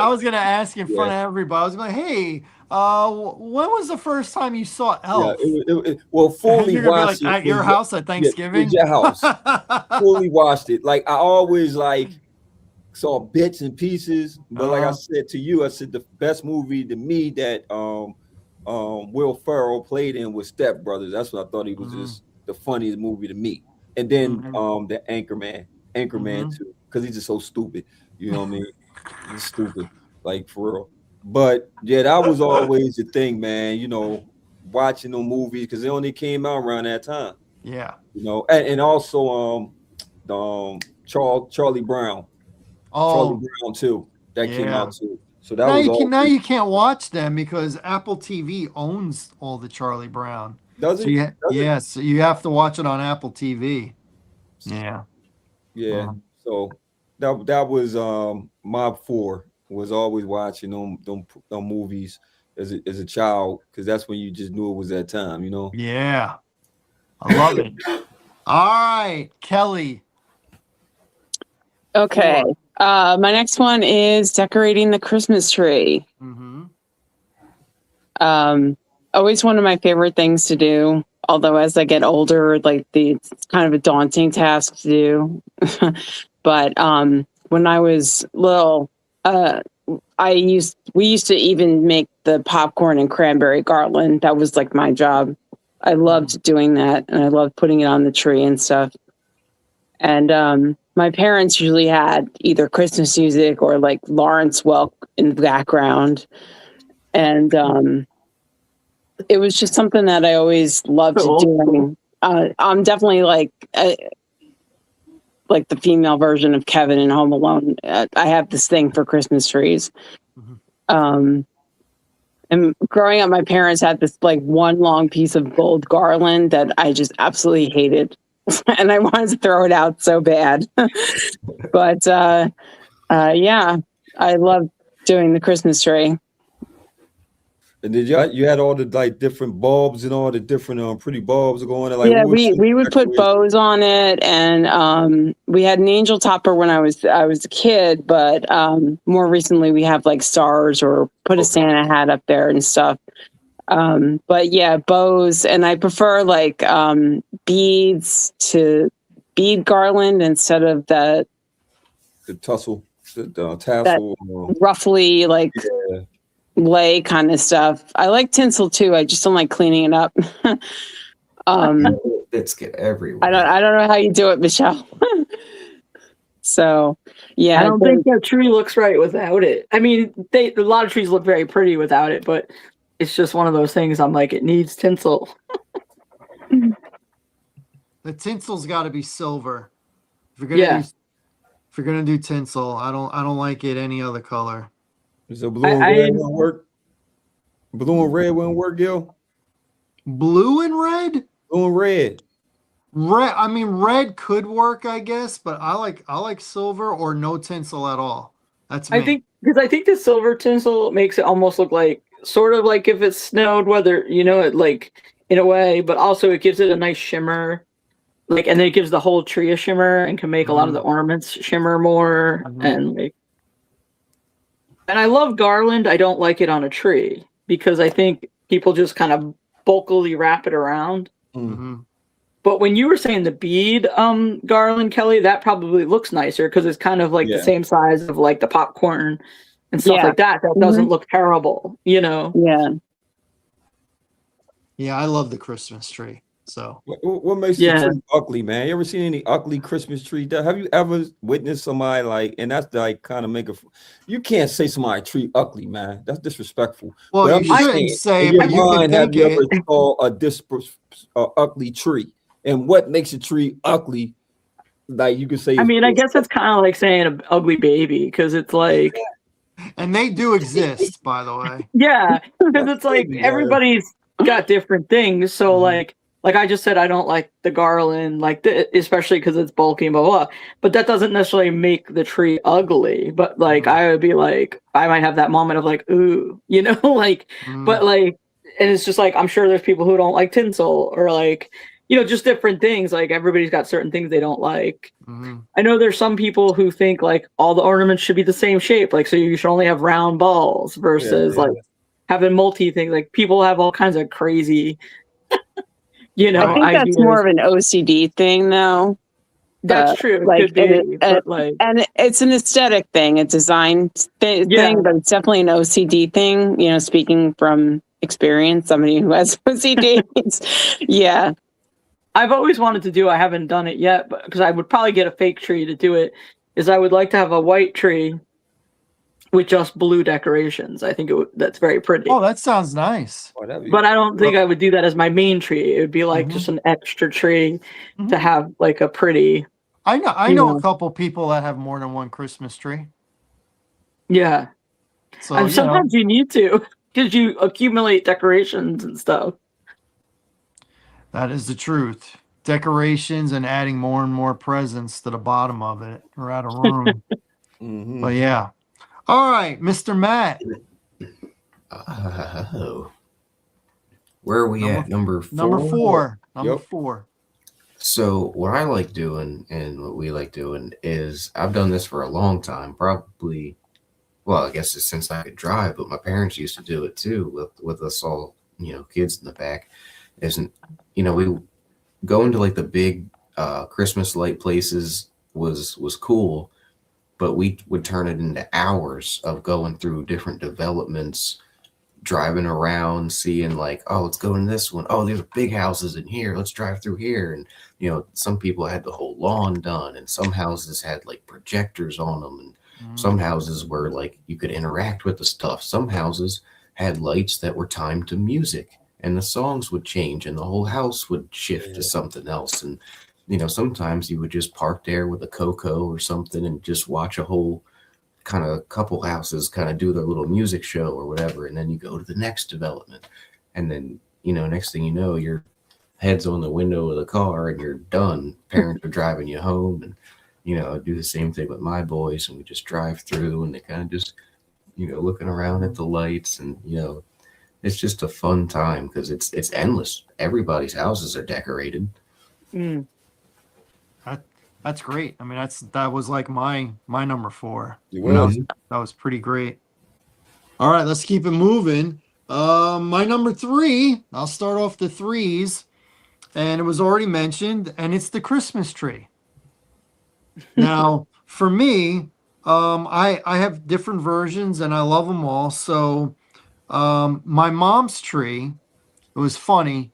was gonna ask in Yeah, front of everybody. I was like, hey, when was the first time you saw yeah. Elf? Well, fully You're gonna be like watched it at your house at yeah, was Thanksgiving. your house. Fully watched it. Like I always like saw bits and pieces, but like I uh, said to you, I said the best movie to me that Will Ferrell played in was Step Brothers. That's what I thought he was mhm, just the funniest movie to me. And then mhm, the Anchorman mhm. too, because he's just so stupid. You know what I mean? He's stupid, like for real. But yeah, that was always the thing, man. You know, watching the movies because they only came out around that time. Yeah. You know, and also Charlie Brown. Charlie Oh, Brown too. That came yeah. out too. So that was all. Now you can't watch them because Apple TV owns all the Charlie Brown. Does So it? Does it? so you have to watch it on Apple TV. Yeah. Yeah. Uh, So that was my four was always watching them movies as a child because that's when you just knew it was that time. You know. yeah. I love it. All right, Kelly. Okay. Four. My next one is decorating the Christmas tree. Mm-hmm. Always one of my favorite things to do. Although as I get older, like it's kind of a daunting task to do. But when I was little, we used to even make the popcorn and cranberry garland. That was like my job. I loved doing that, and I loved putting it on the tree and stuff. And my parents usually had either Christmas music or like Lawrence Welk in the background. And it was just something that I always loved doing. I'm definitely like the female version of Kevin in Home Alone. I have this thing for Christmas trees. And growing up, my parents had this like one long piece of gold garland that I just absolutely hated. And I wanted to throw it out so bad. But yeah, I love doing the Christmas tree. And did you had all the like different bulbs and all the different pretty bulbs going? Like, yeah, we would put bows on it, and we had an angel topper when I was a kid, but more recently we have like stars or put a Santa hat up there and stuff. But yeah, bows, and I prefer like beads to bead garland instead of the tassel, tassel, roughly like lay kind of stuff. I like tinsel too. I just don't like cleaning it up. Bits get everywhere. I don't know how you do it, Michelle. So yeah, I don't think that tree looks right without it. I mean, a lot of trees look very pretty without it, but it's just one of those things. I'm like, it needs tinsel. The tinsel's got to be silver. If you're gonna do tinsel, I don't like it any other color. So blue and red won't work. Blue and red won't work, Gil. Blue and red. Blue and red. Red. I mean, red could work, I guess, but I like silver or no tinsel at all. That's me. I think the silver tinsel makes it almost look like sort of like if it snowed, whether it like in a way, but also it gives it a nice shimmer. Like, and then it gives the whole tree a shimmer and can make a lot of the ornaments shimmer more. And I love garland. I don't like it on a tree because I think people just kind of bulkily wrap it around. But when you were saying the bead garland, Kelly, that probably looks nicer because it's kind of like the same size of like the popcorn and stuff like that. That doesn't look terrible, Yeah. Yeah, I love the Christmas tree. So what makes the tree ugly, man? You ever seen any ugly Christmas tree? Have you ever witnessed somebody like, and that's like kind of you can't say somebody's tree ugly, man. That's disrespectful. Well, you shouldn't say, but you can have think you it. ever saw a ugly tree? And what makes a tree ugly? Like you could say. I mean, I guess it's kind of like saying an ugly baby because it's like. And they do exist, by the way. Yeah, because it's like everybody's got different things. So like I just said, I don't like the garland, especially because it's bulky and blah, blah, blah. But that doesn't necessarily make the tree ugly. But like, I would be like, I might have that moment of like, ooh, but like, and it's just like, I'm sure there's people who don't like tinsel or like, just different things. Like everybody's got certain things they don't like. I know there's some people who think like all the ornaments should be the same shape. Like, so you should only have round balls versus like having multi things. Like people have all kinds of crazy, I think that's more of an OCD thing, though. That's true. Like, and it's an aesthetic thing, a design thing, but it's definitely an OCD thing. Speaking from experience, somebody who has OCD. Yeah. I've always wanted to do. I haven't done it yet, but because I would probably get a fake tree to do it. Is I would like to have a white tree with just blue decorations. I think that's very pretty. Oh, that sounds nice. But I don't think I would do that as my main tree. It would be like just an extra tree to have like a pretty. I know a couple people that have more than one Christmas tree. Yeah. So and sometimes you need to because you accumulate decorations and stuff. That is the truth. Decorations and adding more and more presents to the bottom of it or out of room. But yeah. All right, Mr. Matt. Where are we at? Number 4? Number four. So what I like doing and what we like doing is I've done this for a long time, probably, well, I guess it's since I could drive, but my parents used to do it too with us all, kids in the back. isn't, we going to like the big Christmas light places was cool, but we would turn it into hours of going through different developments, driving around, seeing like, oh, let's go in this one. Oh, there's big houses in here. Let's drive through here. And some people had the whole lawn done, and some houses had like projectors on them, and some houses were like you could interact with the stuff. Some houses had lights that were timed to music, and the songs would change, and the whole house would shift to something else. And sometimes you would just park there with a cocoa or something and just watch a whole kind of couple houses kind of do their little music show or whatever, and then you go to the next development, and then next thing you know, your head's on the window of the car and you're done. Parents are driving you home, and I do the same thing with my boys, and we just drive through, and they kind of just looking around at the lights, and it's just a fun time because it's endless. Everybody's houses are decorated. That's great. I mean, that was like my number 4. Well, That was pretty great. All right, let's keep it moving. My number 3, I'll start off the 3s, and it was already mentioned, and it's the Christmas tree. Now, for me, I have different versions, and I love them all. So, my mom's tree, it was funny.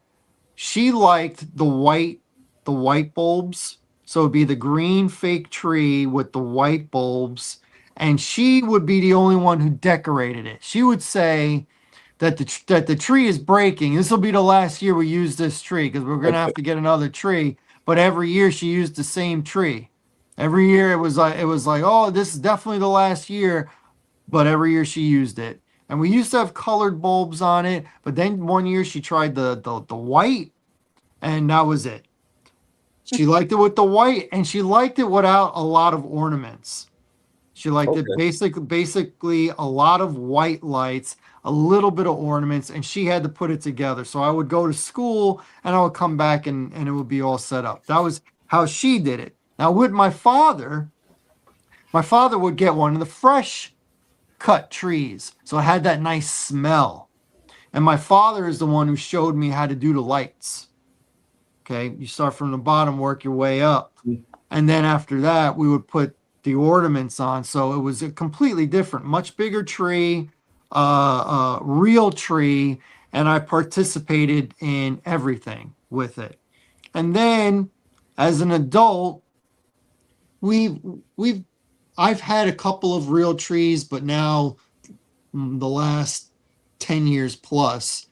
She liked the white bulbs. So it'd be the green fake tree with the white bulbs, and she would be the only one who decorated it. She would say that the tree is breaking. This will be the last year we use this tree because we're gonna have to get another tree. But every year she used the same tree. Every year it was like, oh, this is definitely the last year. But every year she used it, and we used to have colored bulbs on it. But then one year she tried the white, and that was it. She liked it with the white, and she liked it without a lot of ornaments. She liked it basically a lot of white lights, a little bit of ornaments, and she had to put it together. So I would go to school and I would come back and it would be all set up. That was how she did it. Now with my father would get one of the fresh cut trees. So it had that nice smell. And my father is the one who showed me how to do the lights. Okay, you start from the bottom, work your way up. And then after that, we would put the ornaments on. So it was a completely different, much bigger tree, real tree. And I participated in everything with it. And then as an adult, I've had a couple of real trees, but now the last 10 years plus,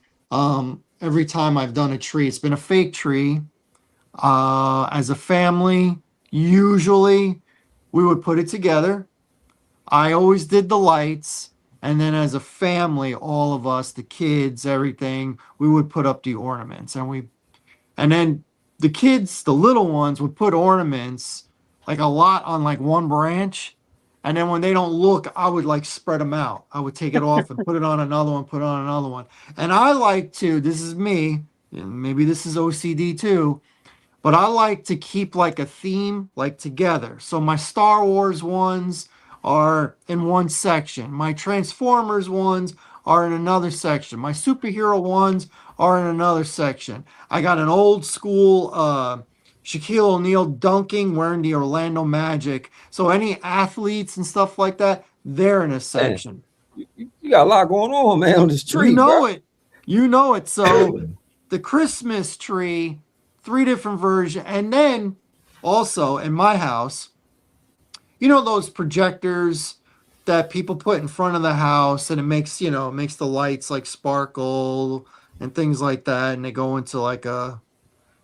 every time I've done a tree, it's been a fake tree. As a family, usually we would put it together. I always did the lights. And then as a family, all of us, the kids, everything, we would put up the ornaments. And then the kids, the little ones, would put ornaments like a lot on like one branch. And then when they don't look, I would like spread them out. I would take it off and put it on another one, put it on another one. And I like to, this is me, maybe this is OCD too, but I like to keep like a theme like together. So my Star Wars ones are in one section. My Transformers ones are in another section. My superhero ones are in another section. I got an old school Shaquille O'Neal dunking wearing the Orlando Magic. So any athletes and stuff like that, they're in a section. You got a lot going on, man, on this tree. You know bro. it. You know it. So the Christmas tree, 3 different versions. And then also in my house, you know those projectors that people put in front of the house, and it makes the lights like sparkle and things like that, and they go into like a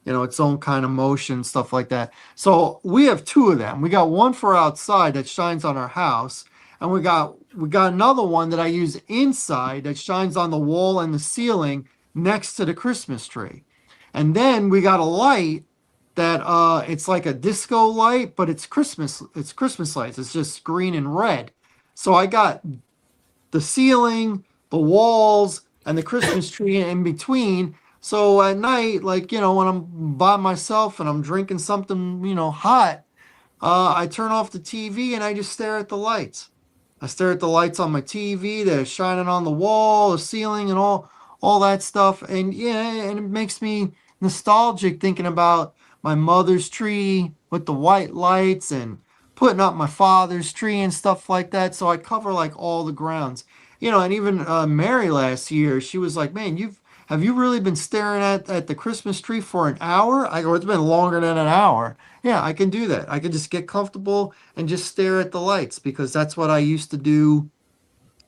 its own kind of motion, stuff like that. So we have 2 of them. We got one for outside that shines on our house, and we got another one that I use inside that shines on the wall and the ceiling next to the Christmas tree. And then we got a light that it's like a disco light, but it's Christmas lights. It's just green and red. So I got the ceiling, the walls, and the Christmas tree in between. So at night, like, when I'm by myself and I'm drinking something, hot, I turn off the TV and I just stare at the lights. I stare at the lights on my TV that are shining on the wall, the ceiling, and all all that stuff. And yeah, and it makes me nostalgic thinking about my mother's tree with the white lights and putting up my father's tree and stuff like that. So I cover like all the grounds, and even Mary last year, she was like, man, have you really been staring at the Christmas tree for an hour? I go, it's been longer than an hour. Yeah, I can do that. I can just get comfortable and just stare at the lights because that's what I used to do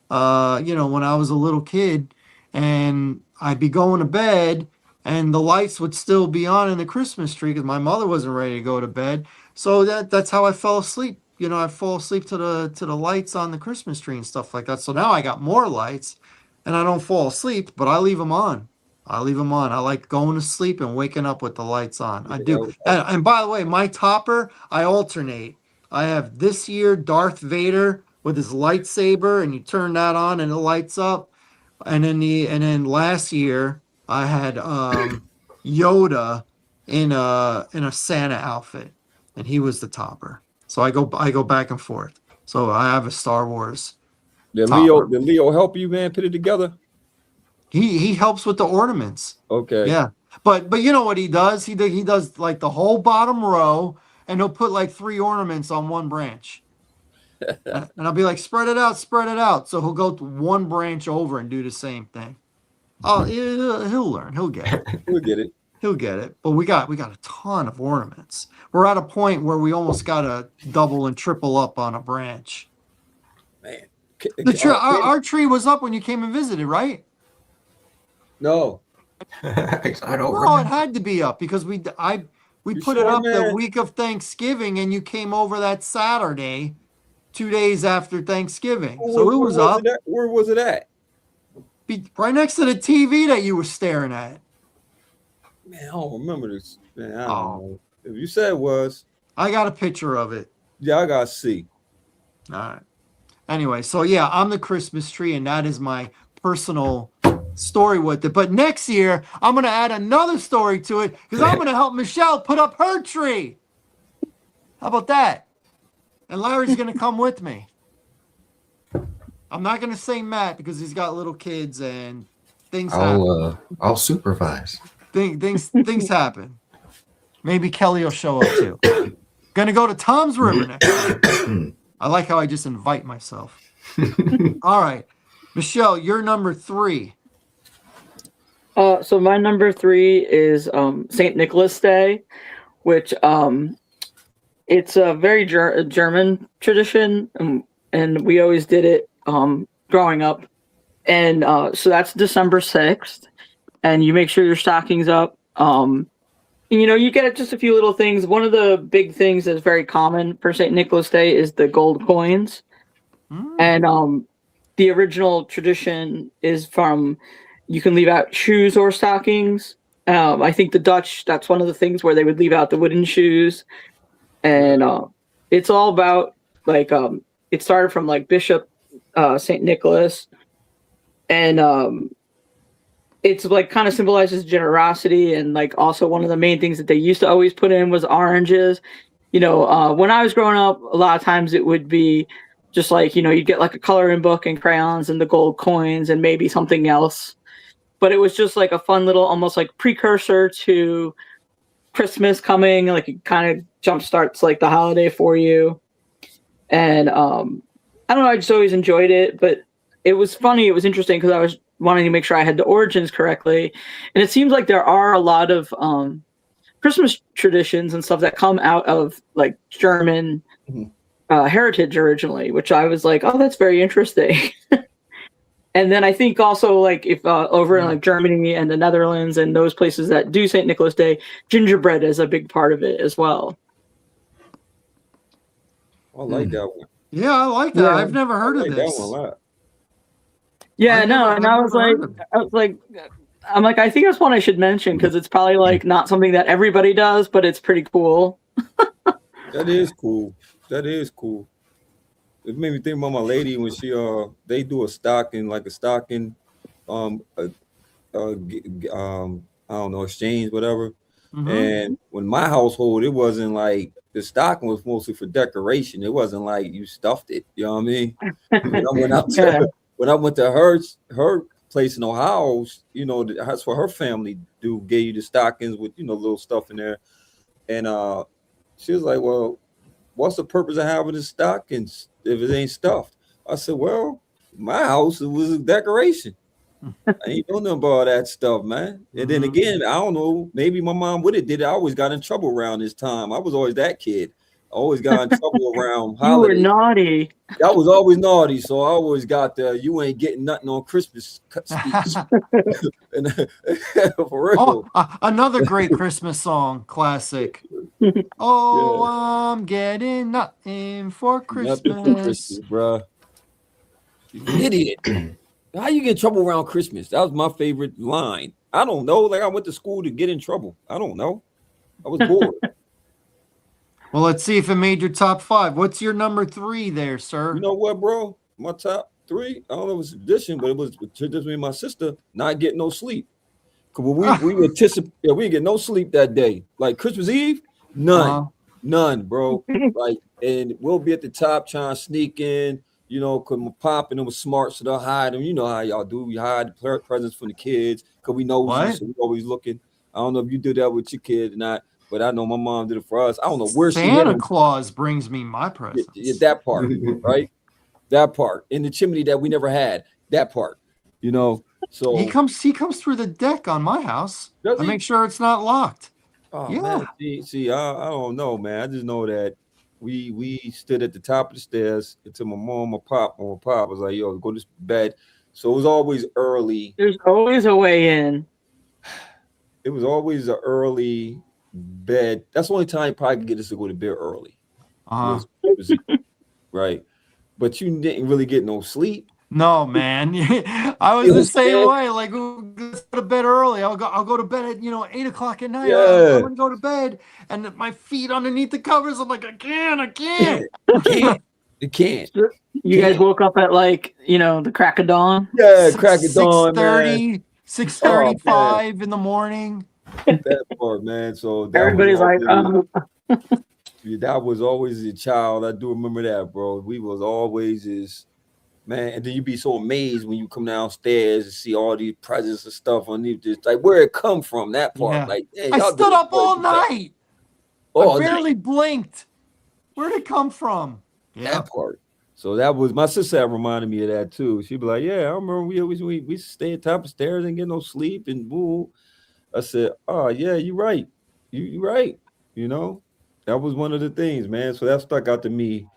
when I was a little kid, and I'd be going to bed and the lights would still be on in the Christmas tree because my mother wasn't ready to go to bed. So that's how I fell asleep. I fall asleep to the lights on the Christmas tree and stuff like that. So now I got more lights and I don't fall asleep, but I leave them on. I leave them on. I like going to sleep and waking up with the lights on. I do. And by the way, my topper, I alternate. I have this year Darth Vader with his lightsaber, and you turn that on and it lights up. And then last year I had Yoda in a Santa outfit, and he was the topper. So I go back and forth. So I have a Star Wars. Did topper. Leo help you, man, put it together? He helps with the ornaments. Okay. Yeah. But you know what he does? He does like the whole bottom row, and he'll put like 3 ornaments on one branch. And I'll be like, spread it out, spread it out. So he'll go to one branch over and do the same thing. Oh, he'll learn. He'll get it. We'll get it. He'll get it. But we got a ton of ornaments. We're at a point where we almost got to double and triple up on a branch. Man. Our tree was up when you came and visited, right? No. I don't No, remember. it had to be up because we You put it sure, up the man? week of Thanksgiving, and you came over that Saturday, 2 days after Thanksgiving. So it was up. Where was it at? Right next to the TV that you were staring at. Man, I don't remember this. Man, I don't Oh. know. If you said it was, I got a picture of it. yeah, I gotta see. All right. Anyway, so yeah, I'm the Christmas tree, and that is my personal story with it. But next year, I'm going to add another story to it because I'm going to help Michelle put up her tree. How about that? And Larry's going to come with me. I'm not going to say Matt because he's got little kids and things happen. I'll supervise. Things happen. Maybe Kelly will show up too. Gonna go to Tom's River next. I like how I just invite myself. All right, Michelle, you're number 3. So my number 3 is St. Nicholas Day, which it's a very German tradition, and we always did it growing up. And so that's December 6th, and you make sure your stocking's up. You get just a few little things. One of the big things that's very common for St. Nicholas Day is the gold coins. And the original tradition is from you can leave out shoes or stockings. I think the Dutch, that's one of the things where they would leave out the wooden shoes. And it's all about it started from Bishop St. Nicholas. And it's kind of symbolizes generosity, and also one of the main things that they used to always put in was oranges. When I was growing up, a lot of times it would be just you'd get a coloring book and crayons and the gold coins and maybe something else. But it was just a fun little almost precursor to Christmas coming. It kind of jumpstarts the holiday for you. And I don't know, I just always enjoyed it. But it was funny, it was interesting because I was wanting to make sure I had the origins correctly. And it seems like there are a lot of Christmas traditions and stuff that come out of German heritage originally, which I was oh, that's very interesting. And then I think also if over in Germany and the Netherlands and those places that do St. Nicholas Day, gingerbread is a big part of it as well. I like that one. Yeah, I like that. Yeah. I've never heard of That this. one a lot. Yeah, I've no, never- and I've I was never heard of it. I think that's one I should mention because it's probably not something that everybody does, but it's pretty cool. That is cool. That is cool. It made me think about my lady when she they do a stocking I don't know, exchange, whatever. Mhm. And when my household, it wasn't the stocking was mostly for decoration. It wasn't you stuffed it. You know what I mean? When I went out Yeah. when I went to her place in Ohio, you know, that's what her family do. Gave you the stockings with, you know, little stuff in there. And she was like, well, what's the purpose of having the stockings if it ain't stuffed? I said, well, my house, it was a decoration. I ain't know nothing about all that stuff, man. And then again, I don't know, maybe my mom would have did it. I always got in trouble around this time. I was always that kid. I always got in trouble around You were holidays. naughty. I was always naughty, so I always got the you ain't getting nothing on Christmas speech. And, for real. Oh, another great Christmas song, classic. Oh, I'm getting nothing for Christmas. Nothing for Christmas, bro. Idiot. How you get in trouble around Christmas? That was my favorite line. I don't know. Like I went to school to get in trouble. I don't know. I was bored. Well, let's see if it made your top 5. What's your number 3 there, sir? You know what, bro? My top 3, I don't know if it was a tradition, but it was just me and my sister not getting no sleep. Cause when we anticipate, we didn't get no sleep that day. Like Christmas Eve, none, bro. Like, and we'll be at the top trying to sneak in, you know, cause my pop and them was smart, so they'll hide them. You know how y'all do. We hide the presents from the kids, cause we know, so we always looking. I don't know if you do that with your kid or not, but I know my mom did it for us. I don't know where Santa Claus brings me my presents. Yeah, that part, right? That part in the chimney that we never had. That part, you know. So he comes through the deck on my house. I make sure it's not locked. Oh yeah. man, see, I don't know, man. I just know that we stood at the top of the stairs until my mom, my pop was like, "Yo, go to bed." So it was always early. There's always a way in. It was always an early bed. That's the only time you probably could get us to go to bed early. Right. But you didn't really get no sleep. No, man. I was the same way. Like, let's go to bed early. I'll go to bed at 8 o'clock at night. I'm gonna go to bed, and my feet underneath the covers. I'm like, I can't. You can't. You guys woke up at the crack of dawn. Yeah, crack of dawn. 6:30, 6:35 in the morning. That part, man. So everybody's like, that was always a child. I do remember that, bro. We was always man, and then you'd be so amazed when you come downstairs and see all these presents and stuff underneath this, like where it come from. That part, like, I stood up all night. I barely blinked. Where'd it come from? That part. So that was my sister reminded me of that too. She'd be like, "Yeah, I remember we stay at top of stairs and get no sleep and boo." I said, "Oh yeah, you're right. You're right. You know, that was one of the things, man. So that stuck out to me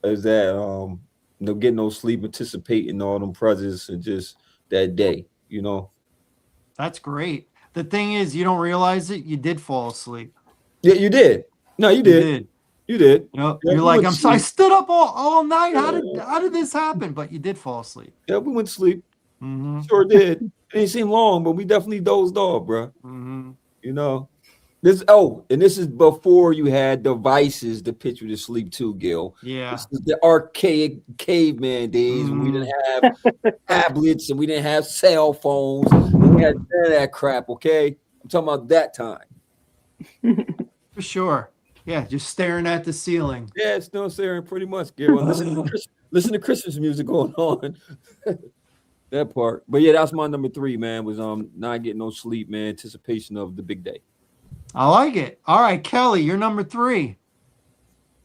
as that getting no sleep, anticipating all them presents and just that day, you know." That's great. The thing is, you don't realize it. You did fall asleep. Yeah, you did. No, you did. You did. You're like, I stood up all night. How did this happen? But you did fall asleep. Yeah, we went to sleep. Sure did. It didn't seem long, but we definitely dozed off, bro. You know. This is before you had devices to put you to sleep too, Gil. Yeah. This is the archaic caveman days when we didn't have tablets and we didn't have cell phones. We had none of that crap, okay? I'm talking about that time. For sure. Yeah, just staring at the ceiling. Yeah, it's still staring pretty much, Gil. Listen to Christmas music going on. That part. But yeah, that's my number 3, man, was not getting no sleep, man, anticipation of the big day. I like it. All right, Kelly, you're number 3.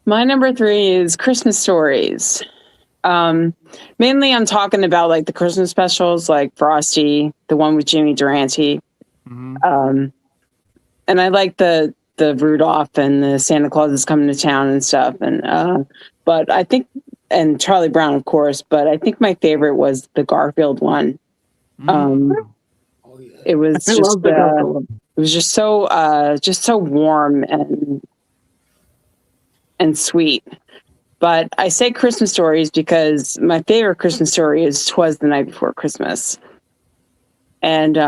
My number 3 is Christmas stories. Mainly I'm talking about like the Christmas specials, like Frosty, the one with Jimmy Durante. And I like the Rudolph and the Santa Claus is coming to town and stuff. And but I think, and Charlie Brown, of course, but I think my favorite was the Garfield one. It was just so warm and sweet. But I say Christmas stories because my favorite Christmas story is 'Twas the Night Before Christmas. And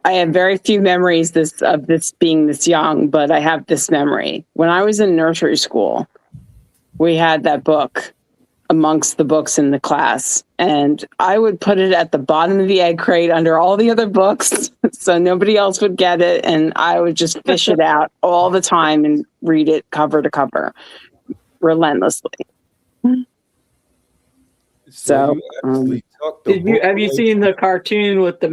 I have very few memories of this being this young, but I have this memory. When I was in nursery school, we had that book amongst the books in the class, and I would put it at the bottom of the egg crate under all the other books so nobody else would get it, and I would just fish it out all the time and read it cover to cover relentlessly. So So, you actually took the Did you book have you away seen from the cartoon with the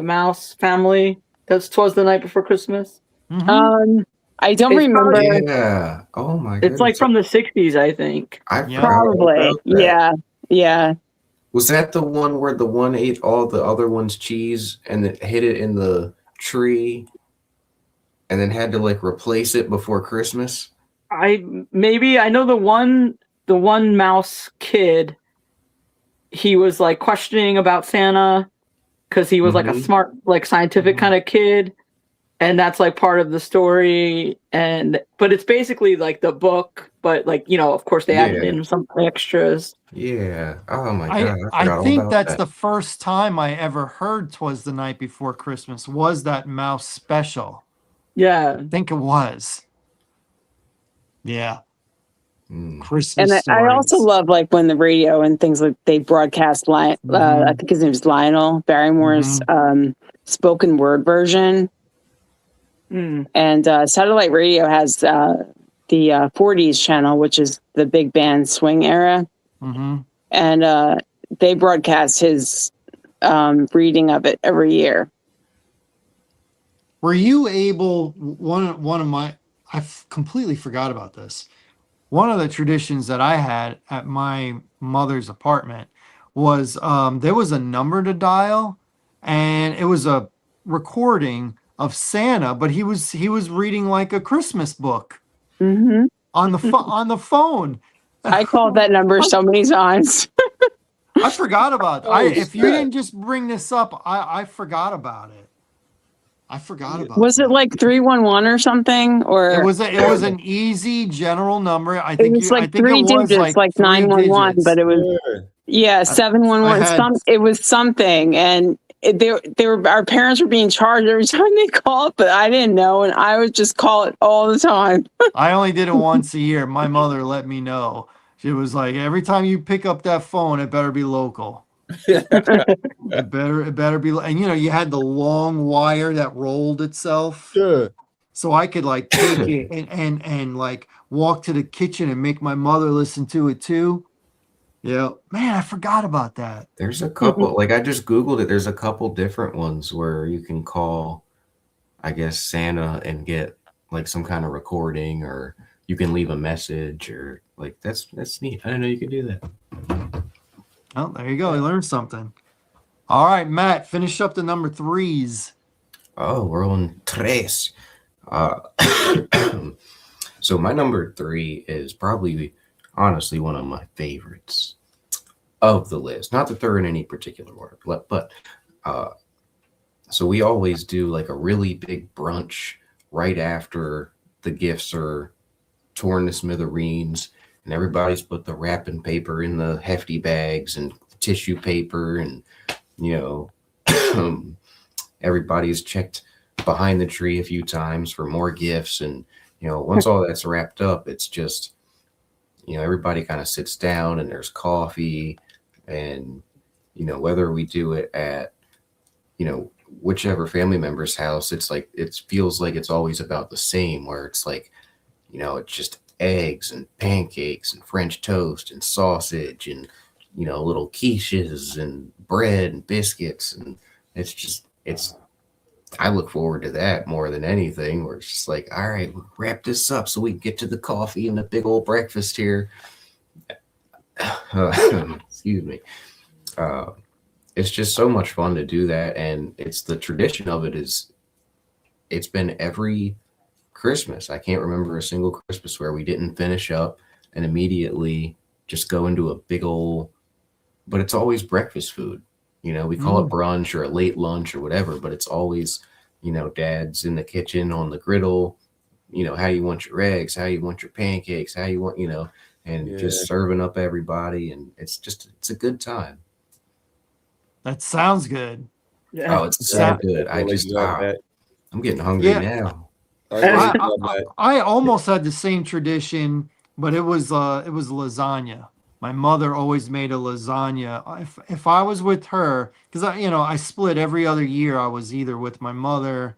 mouse family? That's 'Twas the Night Before Christmas. I don't It's remember. probably Yeah. Oh my it's like goodness. from the 60s, I think. I Yeah. forgot all Probably. about that. Yeah. Yeah. Was that the one where the one ate all the other one's cheese and then hid it in the tree and then had to like replace it before Christmas? I know the one mouse kid, he was like questioning about Santa because he was like a Mhm. smart, like scientific kind of kid, and that's like part of the story. But it's basically like the book, but like of course they added Yeah. in some extras. Yeah. Oh my I God. I I forgot all think about that's that. the first time I ever heard "'Twas the Night Before Christmas" was that mouse special. Yeah, I think it was. Yeah, Mm. Christmas And I also stories. love like when the radio and things like they broadcast I Mhm. think his name is Lionel Barrymore's spoken word version. Mm. And satellite radio has the 40s channel, which is the big band swing era. Mm-hmm. And they broadcast his reading of it every year. Were you able one of my completely forgot about this. One of the traditions that I had at my mother's apartment was there was a number to dial, and it was a recording of Santa, but he was reading like a Christmas book Mm-hmm. on the phone. I called that number so many times. I forgot about Oh, if you snap. didn't just bring this up, I forgot about it. I forgot about Was that. it like 311 or something? Or It was an easy general number. I it think was like I think it three was digits, like like three 911, digits. but it was Yeah. 711. had It was something, and they were our parents were being charged every time they called, but I didn't know, and I would just call it all the time. I only did it once a year. My mother let me know. She was like, every time you pick up that phone, it better be local. It better be, and you had the long wire that rolled itself. Sure. So I could like take it and like walk to the kitchen and make my mother listen to it too. Yeah. Man, I forgot about that. There's a couple, like I just Googled it. There's a couple different ones where you can call, I guess, Santa and get like some kind of recording, or you can leave a message, or like that's neat. I didn't know you could do that. Oh, there you go. You learned something. All right, Matt, finish up the number threes. Oh, we're on tres. Uh, so my number three is probably honestly one of my favorites of the list. Not that they're in any particular order, but uh, so we always do like a really big brunch right after the gifts are torn to smithereens, and everybody's put the wrapping paper in the hefty bags and tissue paper, and you know, everybody's checked behind the tree a few times for more gifts, and once all that's wrapped up, it's just everybody kind of sits down and there's coffee, and whether we do it at whichever family member's house, it's like it feels like it's always about the same, where it's like it's just eggs and pancakes and French toast and sausage and little quiches and bread and biscuits, and it's I look forward to that more than anything, where it's just like, all right, we'll wrap this up so we can get to the coffee and the big old breakfast here. Excuse me. It's just so much fun to do that, and it's the tradition of it is it's been every Christmas. I can't remember a single Christmas where we didn't finish up and immediately just go into a big old, but it's always breakfast food. We call it brunch or a late lunch or whatever, but it's always, dad's in the kitchen on the griddle, how you want your eggs, how you want your pancakes, how you want, and just serving up everybody. And it's a good time. That sounds good. Yeah. Oh, it's so good. I really love that. I'm getting hungry Yeah. now. I really love that. I almost had the same tradition, but it was lasagna. My mother always made a lasagna. If I was with her, because I split every other year. I was either with my mother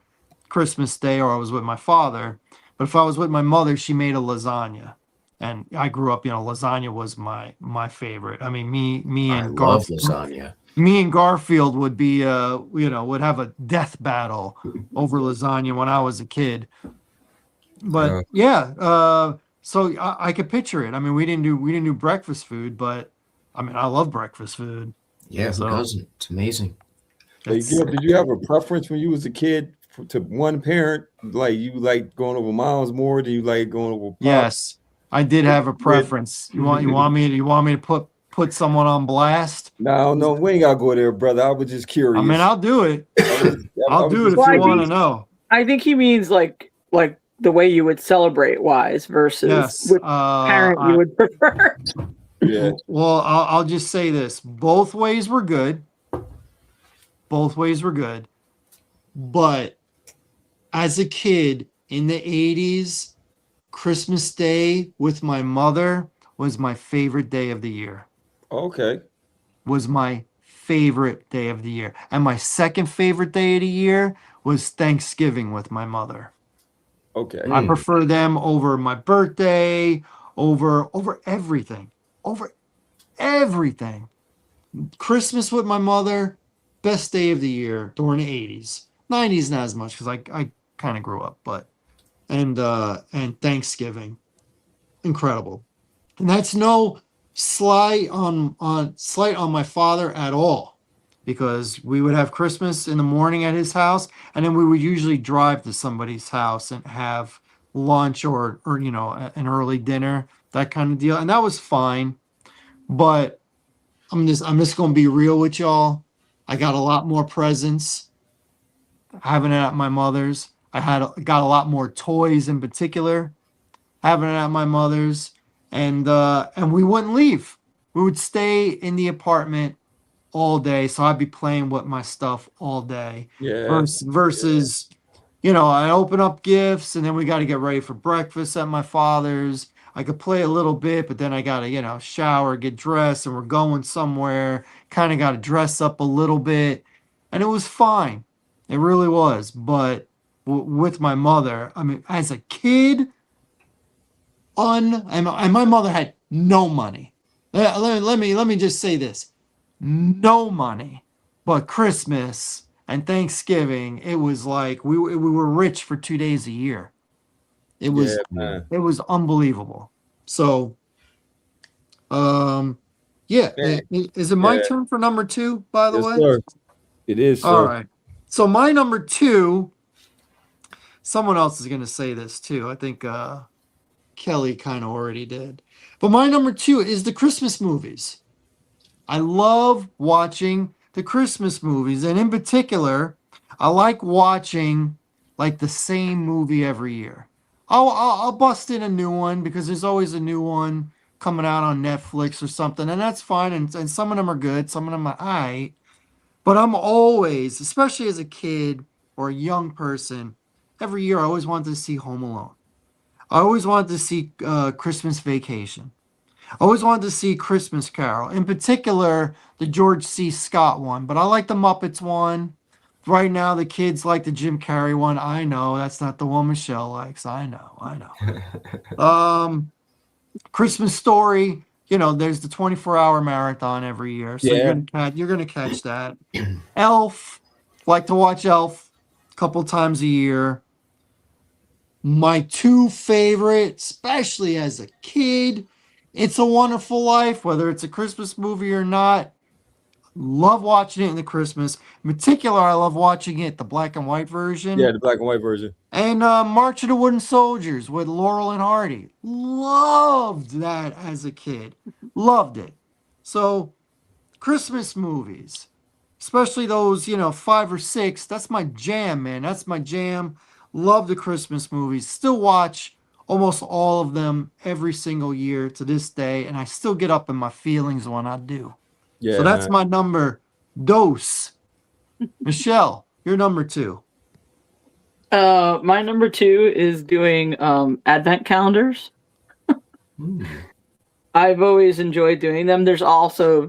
Christmas Day or I was with my father. But if I was with my mother, she made a lasagna. And I grew up, lasagna was my favorite. I mean, me I and love lasagna. me and Garfield would be, would have a death battle over lasagna when I was a kid. But yeah, so I could picture it. I mean, we didn't do breakfast food, but I mean, I love breakfast food. Yeah, who So doesn't? It's amazing. Hey, it's, Gil, did you have a preference when you was a kid to one parent? Like you like going over mom's more than you like going over pop? yes, I did have a preference. You want me to put someone on blast? No, we ain't gotta go there, brother. I was just I curious. mean, I'll do it. I I'll was do it just if Well, you I want to think- know. I think he means like the way you would celebrate wise versus Yes. which parent you would prefer. Yeah. Well, I'll just say this: both ways were good. Both ways were good. But as a kid in the 80s, Christmas Day with my mother was my favorite day of the year. Okay. Was my favorite day of the year. And my second favorite day of the year was Thanksgiving with my mother. Okay. I prefer them over my birthday, over everything. Over everything. Christmas with my mother, best day of the year during the 80s. 90s not as much because I kind of grew up, but and Thanksgiving. Incredible. And that's no slight on my father at all, because we would have Christmas in the morning at his house, and then we would usually drive to somebody's house and have lunch or an early dinner, that kind of deal, and that was fine. But I'm just gonna be real with y'all. I got a lot more presents having it at my mother's. Got a lot more toys in particular having it at my mother's, and we wouldn't leave. We would stay in the apartment all day, so I'd be playing with my stuff all day. Yeah. Versus, I open up gifts, and then we got to get ready for breakfast at my father's. I could play a little bit, but then I got to, shower, get dressed, and we're going somewhere. Kind of got to dress up a little bit, and it was fine. It really was. But with my mother, I mean, as a kid, and my mother had no money. Let me just say this: no money, but Christmas and Thanksgiving, it was like we were rich for 2 days a year. It was man. it was unbelievable. So, yeah. Man. Is it my Yeah. turn for number 2? By the Yes, way, sir. It is, sir. all right. So my number 2. Someone else is going to say this too. I think Kelly kind of already did. But my number 2 is the Christmas movies. I love watching the Christmas movies. And in particular, I like watching like the same movie every year. I'll bust in a new one because there's always a new one coming out on Netflix or something. And that's fine. And some of them are good. Some of them are all right. But I'm always, especially as a kid or a young person, every year I always wanted to see Home Alone. I always wanted to see Christmas Vacation. I always wanted to see Christmas Carol. In particular, the George C. Scott one. But I like the Muppets one. Right now, the kids like the Jim Carrey one. I know that's not the one Michelle likes. I know. Christmas Story. There's the 24-hour marathon every year, so Yeah. you're gonna catch that. Elf. Like to watch Elf a couple times a year. My 2 favorite, especially as a kid, It's a Wonderful Life, whether it's a Christmas movie or not. Love watching it in the Christmas. In particular, I love watching it, the black and white version. Yeah, the black and white version. And March of the Wooden Soldiers with Laurel and Hardy. Loved that as a kid. Loved it. So, Christmas movies, especially those, 5 or 6, that's my jam, man. That's my jam. Love the Christmas movies. Still watch almost all of them every single year to this day, and I still get up in my feelings when I do. Yeah. So that's man. my number dos. Michelle, you're number 2. My number 2 is doing advent calendars. I've always enjoyed doing them. There's also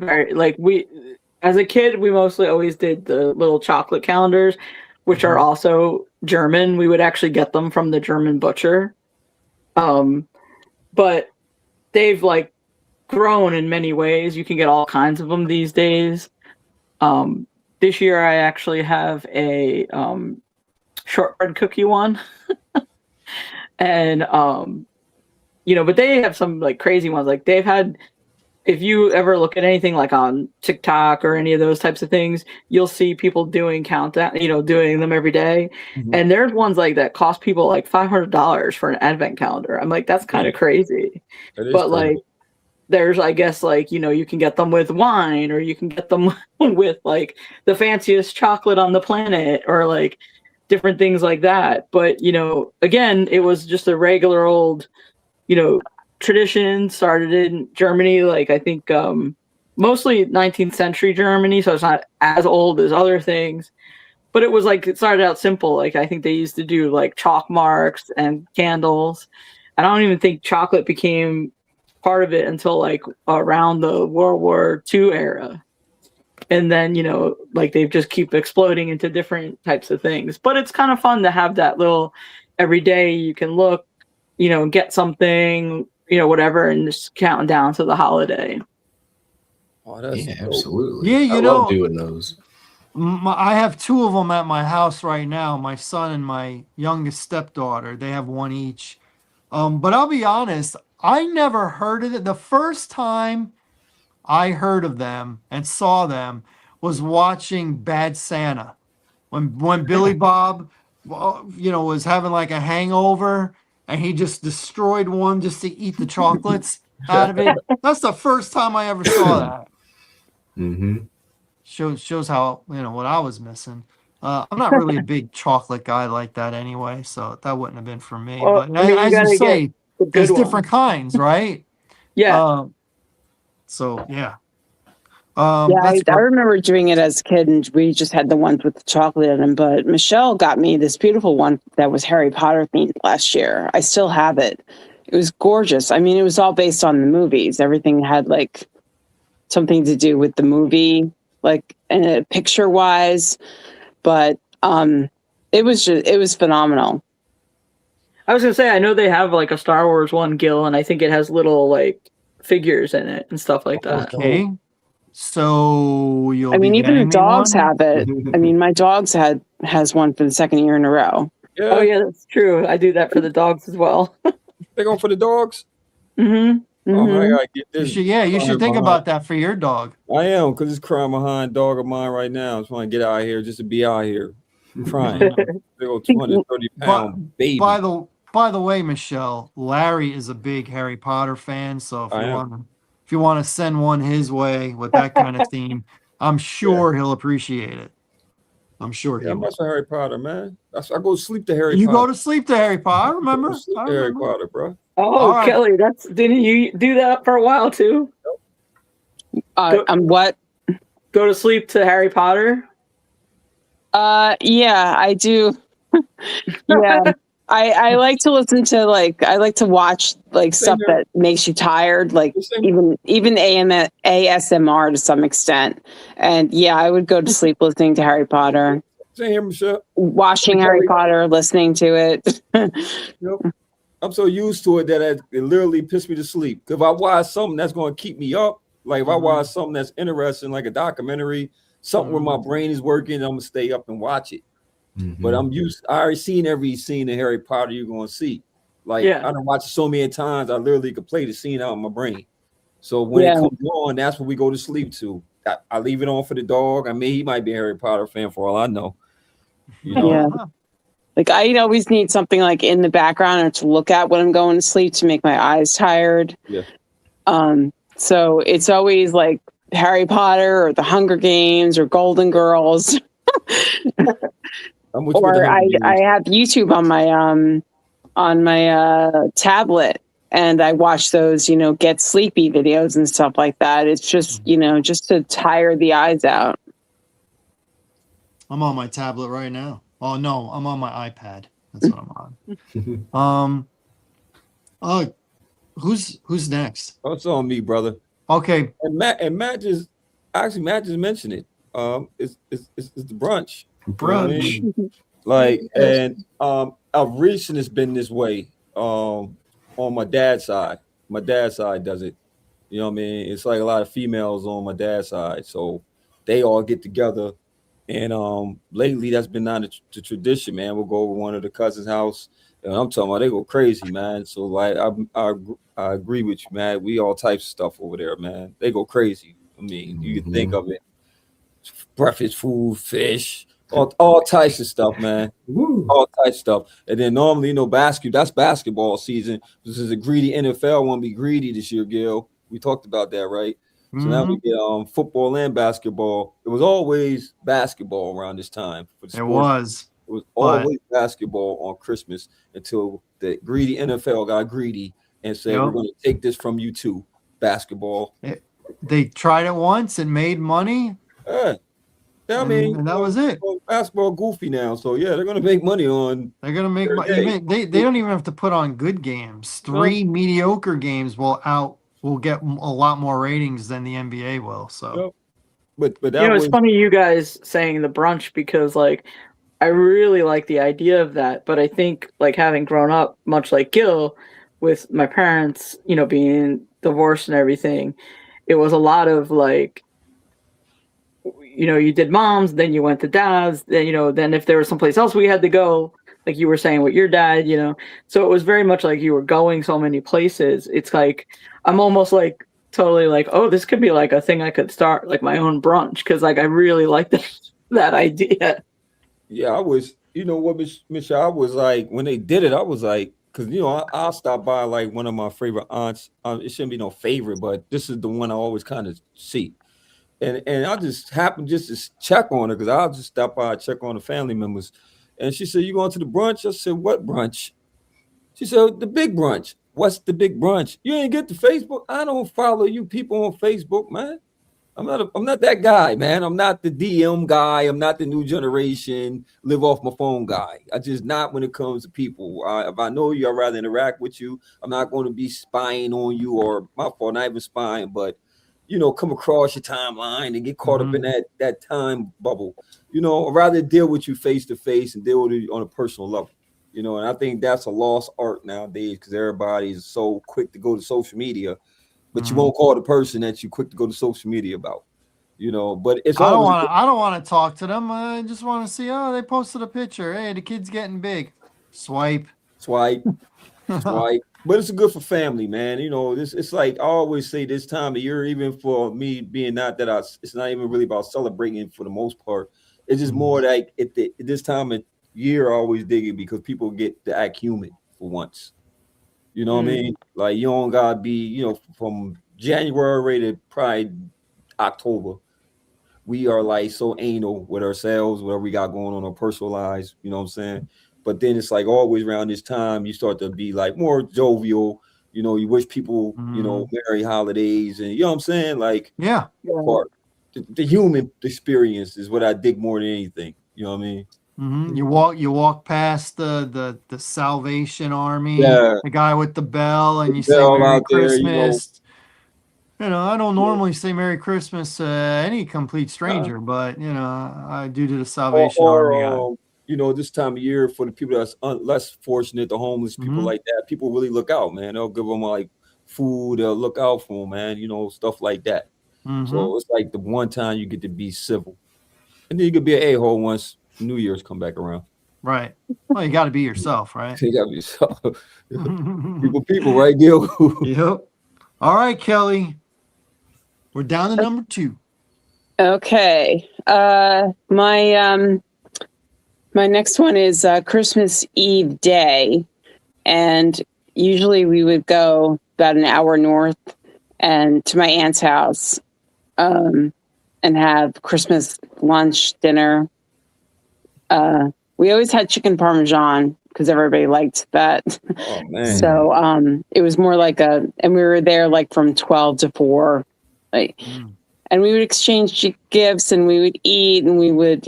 as a kid, we mostly always did the little chocolate calendars, which are also German. We would actually get them from the German butcher. But they've like grown in many ways. You can get all kinds of them these days. This year I actually have a shortbread cookie one. And but they have some like crazy ones. Like they've had, if you ever look at anything like on TikTok or any of those types of things, you'll see people doing countdown, doing them every day. Mhm. And there's ones like that cost people like $500 for an advent calendar. I'm like, that's kind of crazy. That is But crazy. like, there's, I guess, like, you can get them with wine, or you can get them with like the fanciest chocolate on the planet, or like different things like that. But, again, it was just a regular old, tradition, started in Germany, like I think mostly 19th century Germany, so it's not as old as other things. But it was like, it started out simple. Like I think they used to do like chalk marks and candles. I don't even think chocolate became part of it until like around the World War II era. And then, like they just keep exploding into different types of things. But it's kind of fun to have that little every day you can look, get something, whatever, and just counting down to the holiday. Oh, that's Yeah, dope. absolutely. Yeah, I love doing those. I have two of them at my house right now. My son and my youngest stepdaughter. They have one each. But I'll be honest, I never heard of it. The first time I heard of them and saw them was watching Bad Santa. When Billy Bob, was having like a hangover and he just destroyed one just to eat the chocolates out of it. That's the first time I ever saw that. Mm-hmm. Shows how, what I was missing. I'm not really a big chocolate guy like that anyway, so that wouldn't have been for me. Well, But I mean, as you gotta say, get the good there's one. different kinds, right? Yeah. So yeah. Yeah, That's I what, remember doing it as a kid, and we just had the ones with the chocolate in them. But Michelle got me this beautiful one that was Harry Potter themed last year. I still have it. It was gorgeous. I mean, it was all based on the movies. Everything had like something to do with the movie, like picture wise. But it was phenomenal. I was gonna say, I know they have like a Star Wars one, Gil, and I think it has little like figures in it and stuff like that. okay. So you'll I mean, be even the getting me dogs one? have it. I mean, my dogs has one for the second year in a row. Yeah, Oh yeah, that's true. I do that for the dogs as well. they going for the dogs. Mm-hmm. Oh man, I Mhm. gotta get You this. should, you should think about that for your dog. I am, because it's crying behind dog of mine right now. I'm trying to get out of here just to be out here. I'm crying. Big old 230-pound baby. By the way, Michelle, Larry is a big Harry Potter fan, so if you want to send one his way with that kind of theme, I'm sure he'll appreciate it. I'm sure he I'm will. much Harry Potter, man. I go to sleep to Harry You Potter. go to sleep to Harry Potter. I remember. Go to sleep I to Harry remember. Potter, bro. Oh, All right. Kelly, didn't you do that for a while too? What? Go to sleep to Harry Potter? Yeah, I do. Yeah. I like to listen to I like to watch stuff that makes you tired, even ASMR to some extent. And yeah, I would go to sleep listening to Harry Potter, Same here, Michelle. watching Harry Potter, listening to it. Yep. I'm so used to it that it literally pissed me to sleep. If I watch something that's going to keep me up, like if I watch something that's interesting, like a documentary, something where my brain is working, I'm gonna stay up and watch it. Mm-hmm. But I already seen every scene in Harry Potter you're gonna see. Like I done watched it so many times, I literally could play the scene out in my brain. So when it comes on, that's when we go to sleep to. I leave it on for the dog. I mean, he might be a Harry Potter fan for all I know. Yeah. Like I always need something like in the background or to look at when I'm going to sleep to make my eyes tired. Yeah. So it's always like Harry Potter or the Hunger Games or Golden Girls. Or I have YouTube on my tablet, and I watch those, get sleepy videos and stuff like that. It's just, just to tire the eyes out. I'm on my tablet right now. Oh no, I'm on my iPad. That's what I'm on. Who's next? Oh, it's on me, brother. Okay. And Matt just mentioned it. It's the brunch. Brunch. You know what I mean? Like, and I've recently it's been this way on my dad's side. My dad's side does it. You know what I mean? It's like a lot of females on my dad's side, so they all get together. And lately that's been not the tradition, man. We'll go over one of the cousins' house, and I'm talking about they go crazy, man. So like I agree with you, man. We all types of stuff over there, man. They go crazy. I mean, you can think of it: breakfast food, fish, all types of stuff, man. Woo. All types of stuff. And then normally, that's basketball season. This is a greedy NFL. Want to be greedy this year, Gil. We talked about that, right? So now we Mhm. get football and basketball. It was always basketball around this time for the It sports. was, It was but always basketball on Christmas until the greedy NFL got greedy and said, "We're yep. going to take this from you too, basketball." They tried it once and made money, Yeah, yeah, I mean, and that was it. basketball goofy now, so yeah, they're going to make money on They're gonna make their day. even they don't even have to put on good games. Well, 3 mediocre games will get a lot more ratings than the NBA will. So yep. But You that know, it's was funny you guys saying the brunch because like I really like the idea of that, but I think like having grown up much like Gil with my parents, you know, being divorced and everything, it was a lot of like you know, you did mom's, then you went to dad's, then you know, then if there was someplace else we had to go, like you were saying with your dad, you know. So it was very much like you were going so many places. It's like I'm almost like totally like, oh, this could be like a thing I could start like my own brunch because like I really like that idea. yeah, I was, you know what, Michelle, I was like, when they did it, I was like, because, I'll stop by like one of my favorite aunts. It shouldn't be no favorite, but this is the one I always kind of see. And I just happened just to check on her because I'll just stop by and check on the family members. And she said, "You going to the brunch?" I said, "What brunch?" She said, "The big brunch." What's the big brunch? You ain't get to Facebook? I don't follow you people on Facebook, man. I'm not that guy, man. I'm not the DM guy. I'm not the new generation live off my phone guy. I just not when it comes to people. If I know you, I'd rather interact with you. I'm not going to be spying on you or my fault, not even spying, but come across your timeline and get caught up in that time bubble. I'd rather deal with you face to face and deal with you on a personal level. And I think that's a lost art nowadays because everybody's so quick to go to social media, but you won't call the person that you quick to go to social media about. But it's I don't always want to. I don't want to talk to them. I just want to see. Oh, they posted a picture. Hey, the kid's getting big. Swipe. swipe, swipe. But it's good for family, man. This it's like I always say this time of year, even for me being not that it's not even really about celebrating for the most part. It's just more like at this time of year, I always dig it because people get to act human for once. You know what I mean? Like you don't gotta be, from January to probably October. We are like so anal with ourselves, whatever we got going on our personal lives, you know what I'm saying? But then it's like always around this time, you start to be like more jovial, you wish people, merry holidays and you know what I'm saying? Like Yeah. Yeah. part the human experience is what I dig more than anything. You know what I mean? You walk past the Salvation Army, Yeah. the guy with the bell, and you say Bell Merry out there, Christmas. I don't normally say Merry Christmas to any complete nah. stranger, but I do to the or, Salvation Army guy. or this time of year for the people that's less fortunate, the homeless people like that, people really look out, man. They'll give them like food, they'll look out for them, man. Stuff like that. So it's like the one time you get to be civil, and then you could be an a-hole once New Year's come back around. Right. Well, you got to be yourself, right? You gotta be so people, right, Gil? Yep. All right, Kelly. We're down to number 2. Okay. My next one is Christmas Eve day, and usually we would go about an hour north and to my aunt's house, and have Christmas lunch, dinner. We always had chicken parmesan because everybody liked that. Oh man. So it was more like and we were there like from 12 to 4. And we would exchange gifts and we would eat and we would,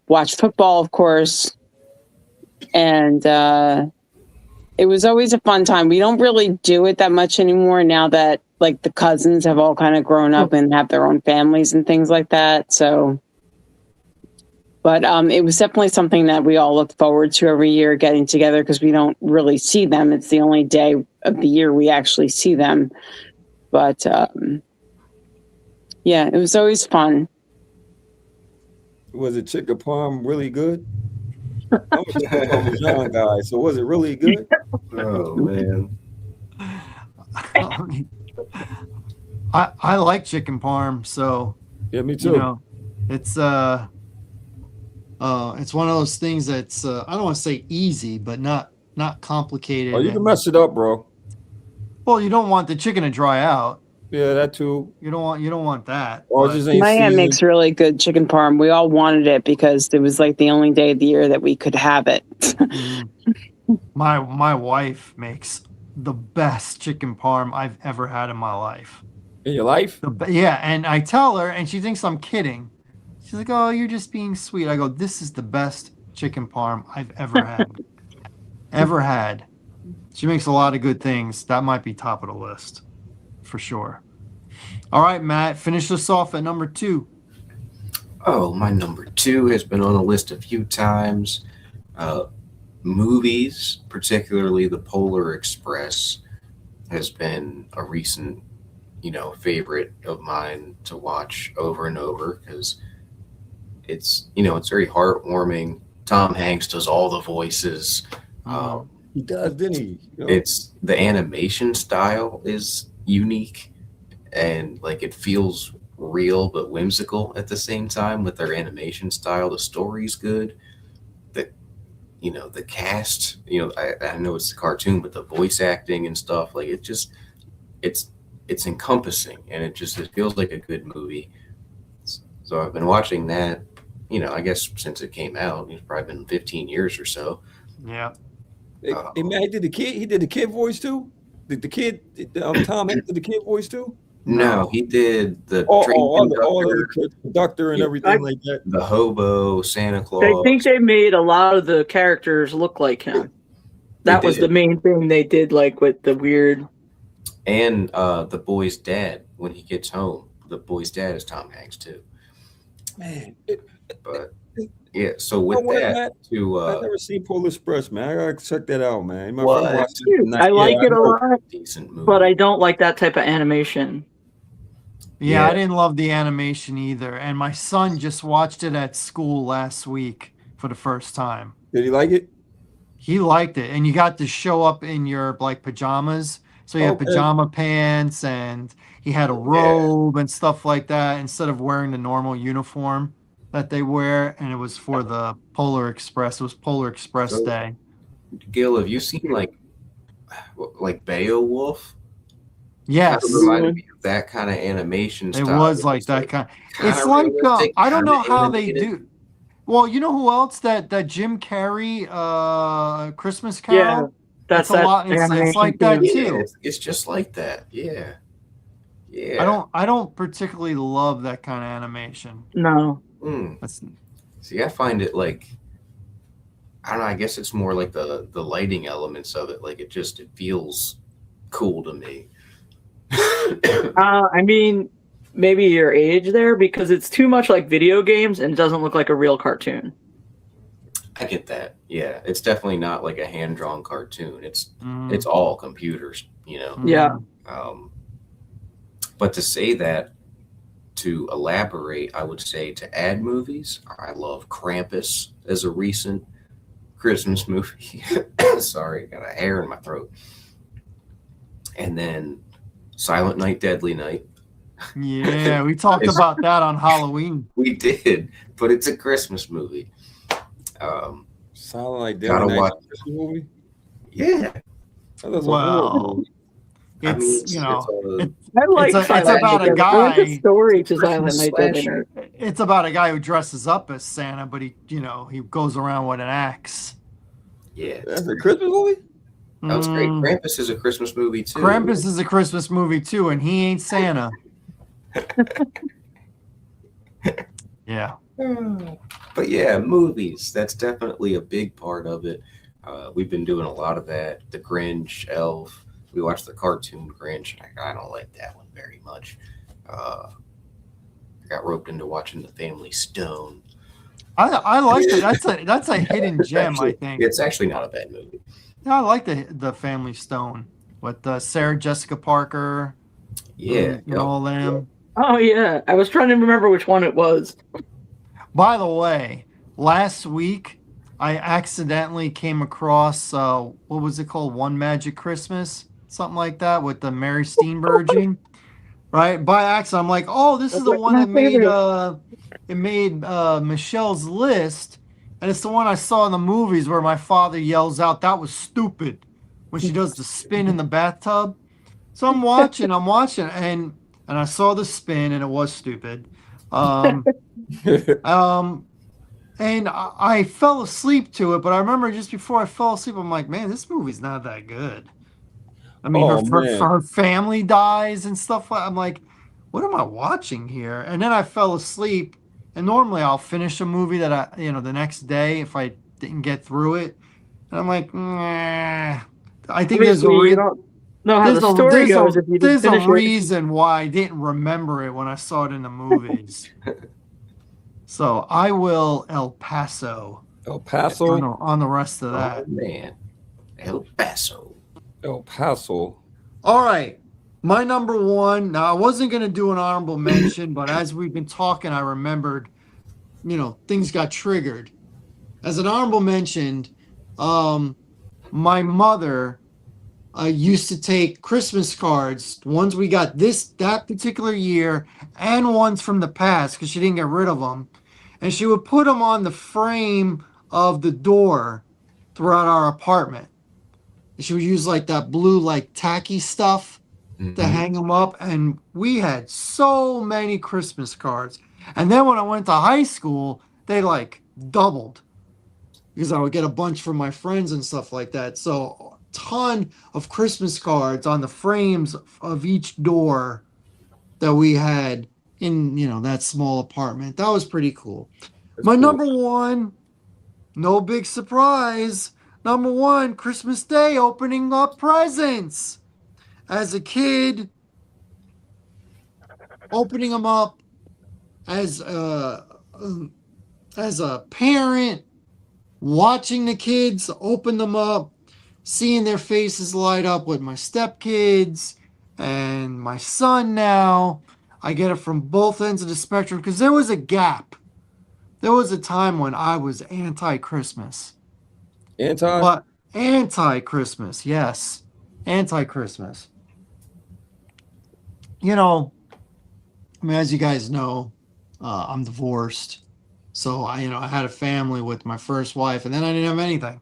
watch football, of course. And it was always a fun time. We don't really do it that much anymore now that like the cousins have all kind of grown up and have their own families and things like that. So, but it was always a fun time. We don't really do it that much anymore now that like the cousins have all kind of grown up and have their own families and things like that. So, Yeah. it was always a fun time. We don't really do it that much anymore now that like the cousins have all kind of grown up and have their own families and things like that. So, But it was definitely something that we all look forward to every year, getting together, because we don't really see them. It's the only day of the year we actually see them. But yeah, it was always fun. Was it chicken parm really good? I'm a chicken parmesan guy, so was it really good? Oh man. I like chicken parm, so Yeah, me you too. know, it's one of those things that's I don't want to say easy, but not complicated. Oh, you can And, mess it up, bro. well, you don't want the chicken to dry out. Yeah, that too. You don't want that. Or But just ain't My aunt seasoned. makes really good chicken parm. We all wanted it because it was like the only day of the year that we could have it. my wife makes the best chicken parm I've ever had in my life. In your life? Yeah, and I tell her, and she thinks I'm kidding. She's like, "Oh, you're just being sweet." I go, "This is the best chicken parm I've ever had." Ever had. She makes a lot of good things. That might be top of the list for sure. All right, Matt, finish us off at number 2. Oh, my number 2 has been on the list a few times. Movies, particularly The Polar Express, has been a recent, favorite of mine to watch over and over because it's very heartwarming. Tom Hanks does all the voices. He does, didn't he? It's the animation style is unique and like it feels real but whimsical at the same time with their animation style. The story's good. The cast, I know it's a cartoon, but the voice acting and stuff, like it's encompassing and it feels like a good movie. So I've been watching that, I guess since it came out. It's probably been 15 years or so. Yeah. Hey, man, he did the kid voice too? Tom Hanks did the kid voice too? No, he did the all the conductor and everything like that. The hobo, Santa Claus. I think they made a lot of the characters look like him. That was the main thing they did, like with the weird. And the boy's dad, when he gets home, the boy's dad is Tom Hanks too. Man, but yeah, so with that, I've never seen Polar Express, man. I gotta check that out, man. My What? friend watched it. I like it a lot, decent movie. but I don't like that type of animation. Yeah, I didn't love the animation either. And my son just watched it at school last week for the first time. Did he like it? He liked it. And you got to show up in your like pajamas. So you had pajama pants and he had a robe and stuff like that instead of wearing the normal uniform that they wear. And it was for the Polar Express. It was Polar Express Day. Gil, have you seen like Beowulf? Yes. It reminded me of that kind of animation style. It was like that kind. It's like I don't know how they do. Well, you know who else that Jim Carrey Christmas Carol? Yeah, that's a lot. It's like that too. It's just like that. Yeah. Yeah. I don't particularly love that kind of animation. No. See, I find it like I don't know. I guess it's more like the lighting elements of it. Like it feels cool to me. I mean, maybe your age there, because it's too much like video games and it doesn't look like a real cartoon. I get that. Yeah, it's definitely not like a hand-drawn cartoon. It's all computers, Yeah. But to say that, to elaborate, I would say to add movies, I love Krampus as a recent Christmas movie. Sorry, got a hair in my throat. And then Silent Night, Deadly Night. Yeah, we talked about that on Halloween. We did, but it's a Christmas movie. Silent Night, Deadly Night movie? Yeah. Well, I like it's about a guy. There's a story to Silent Night, Deadly Night. It's about a guy who dresses up as Santa, but he goes around with an axe. Yeah, that's a Christmas movie. That was great. Krampus is a Christmas movie too. Krampus is a Christmas movie too, and he ain't Santa. Yeah. But yeah, movies. That's definitely a big part of it. We've been doing a lot of that. The Grinch, Elf. We watched the cartoon Grinch. I don't like that one very much. I got roped into watching The Family Stone. I like it. That's a hidden gem, I think. It's actually not a bad movie. Yeah, I like the Family Stone with Sarah Jessica Parker Yeah. and all them. Oh yeah, I was trying to remember which one it was. By the way, last week I accidentally came across what was it called? One Magic Christmas, something like that, with the Mary Steenburgen. Right? By accident, I'm like, oh, this is That's the like one my that made favorite. it made Michelle's list, and it's the one I saw in the movies where my father yells out, "That was stupid," when she does the spin in the bathtub. So I'm watching, and I saw the spin, and it was stupid. Um, um, and I fell asleep to it, but I remember just before I fell asleep, I'm like, man, this movie's not that good. I mean, Oh man. her family dies and stuff. I'm like, what am I watching here? And then I fell asleep. And normally I'll finish a movie that the next day if I didn't get through it. And I'm like, nah. I think Obviously, you don't know how the story goes if you didn't there's a finish it. reason why I didn't remember it when I saw it in the movies. So I will El Paso El Paso. on the rest of Oh that. man, El Paso. El Paso. All right. My number one. Now, I wasn't going to do an honorable mention, but as we've been talking, I remembered, things got triggered. As an honorable mention, my mother used to take Christmas cards, ones we got that particular year, and ones from the past because she didn't get rid of them. And she would put them on the frame of the door throughout our apartment. She would use like that blue, like tacky stuff to hang them up. And we had so many Christmas cards. And then when I went to high school, they like doubled because I would get a bunch from my friends and stuff like that. So a ton of Christmas cards on the frames of each door that we had in, that small apartment. That was pretty cool. My cool. number one, no big surprise. Number one, Christmas Day, opening up presents. As a kid, opening them up as a parent, watching the kids open them up, seeing their faces light up with my stepkids and my son now. I get it from both ends of the spectrum because there was a gap. There was a time when I was anti-Christmas. Anti? But anti-Christmas, yes. Anti-Christmas. As you guys know, I'm divorced. So I had a family with my first wife, and then I didn't have anything.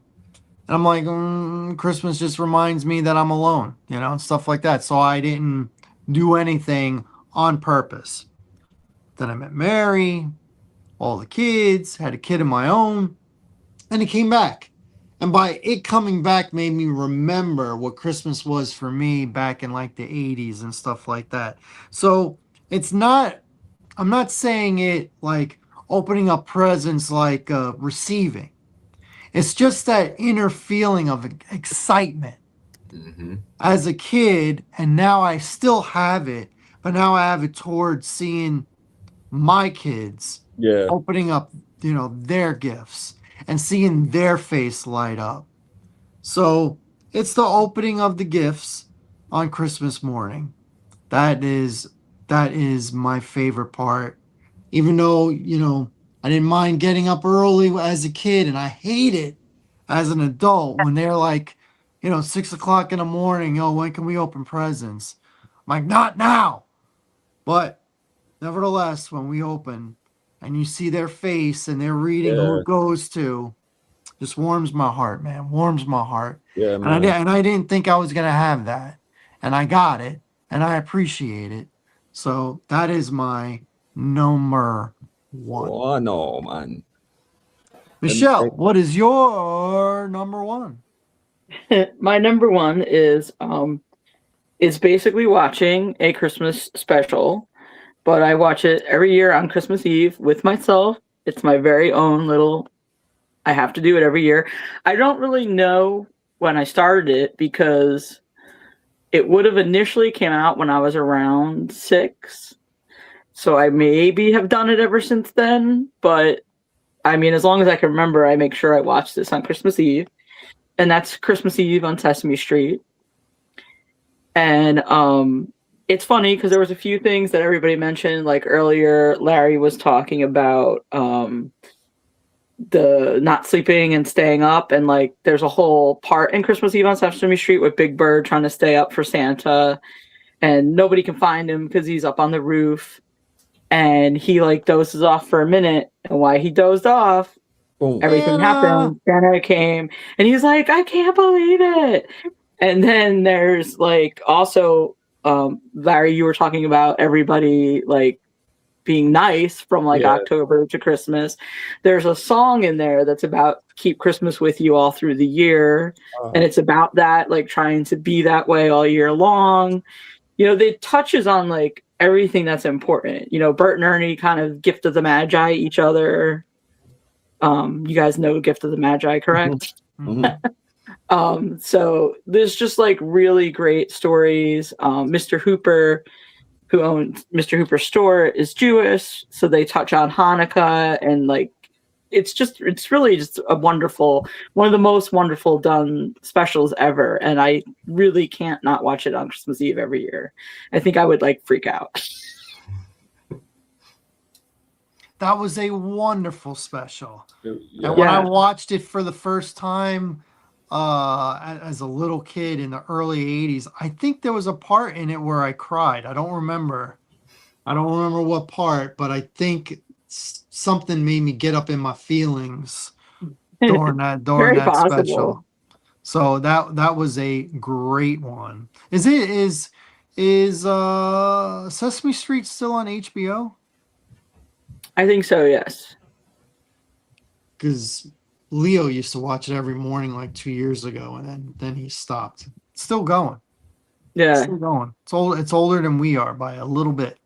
And I'm like, Christmas just reminds me that I'm alone, and stuff like that. So I didn't do anything on purpose. Then I met Mary, all the kids, had a kid of my own, and it came back. And by it coming back made me remember what Christmas was for me back in like the 80s and stuff like that. So I'm not saying it like opening up presents like receiving. It's just that inner feeling of excitement as a kid. And now I still have it, but now I have it towards seeing my kids opening up, their gifts and seeing their face light up. So it's the opening of the gifts on Christmas morning. That is my favorite part. Even though, I didn't mind getting up early as a kid, and I hate it as an adult when they're like, 6 o'clock in the morning, when can we open presents? I'm like, not now. But nevertheless, when we open and you see their face and they're reading who it goes to, just warms my heart, man. Warms my heart. Yeah, man. And I didn't think I was gonna have that, and I got it, and I appreciate it. So that is my number one. Oh, I know, man. Michelle, what is your number one? My number one is basically watching a Christmas special, but I watch it every year on Christmas Eve with myself. It's my very own little. I have to do it every year. I don't really know when I started it because it would have initially came out when I was around 6. So I maybe have done it ever since then, but I mean, as long as I can remember, I make sure I watch this on Christmas Eve, and that's Christmas Eve on Sesame Street. And it's funny because there was a few things that everybody mentioned. Like earlier, Larry was talking about the not sleeping and staying up, and like there's a whole part in Christmas Eve on Sesame Street with Big Bird trying to stay up for Santa, and nobody can find him because he's up on the roof, and he like dozes off for a minute, and while he dozed off, Boom. everything Santa! happened. Santa came, and he's like, I can't believe it. And then there's like also Larry, you were talking about everybody like being nice from like Yeah. October to Christmas. There's a song in there that's about keep Christmas with you all through the year. And it's about that, like trying to be that way all year long. You know, it touches on like everything that's important. You know, Bert and Ernie kind of gift of the Magi each other. You guys know Gift of the Magi, correct? So there's just like really great stories. Mr. Hooper, who owned Mr. Hooper's store, is Jewish, so they touch on Hanukkah, and like it's really just a wonderful, one of the most wonderful done specials ever, and I really can't not watch it on Christmas Eve every year. I think I would like freak out. That was a wonderful special. Yeah. And when I watched it for the first time as a little kid in the early 80s, I think there was a part in it where I cried. I don't remember what part, but I think something made me get up in my feelings during that Very possible. special. So that was a great one. Is Sesame Street still on HBO? I think so, yes. Because Leo used to watch it every morning like 2 years ago, and then he stopped. It's still going. Yeah. Still going. It's older than we are by a little bit.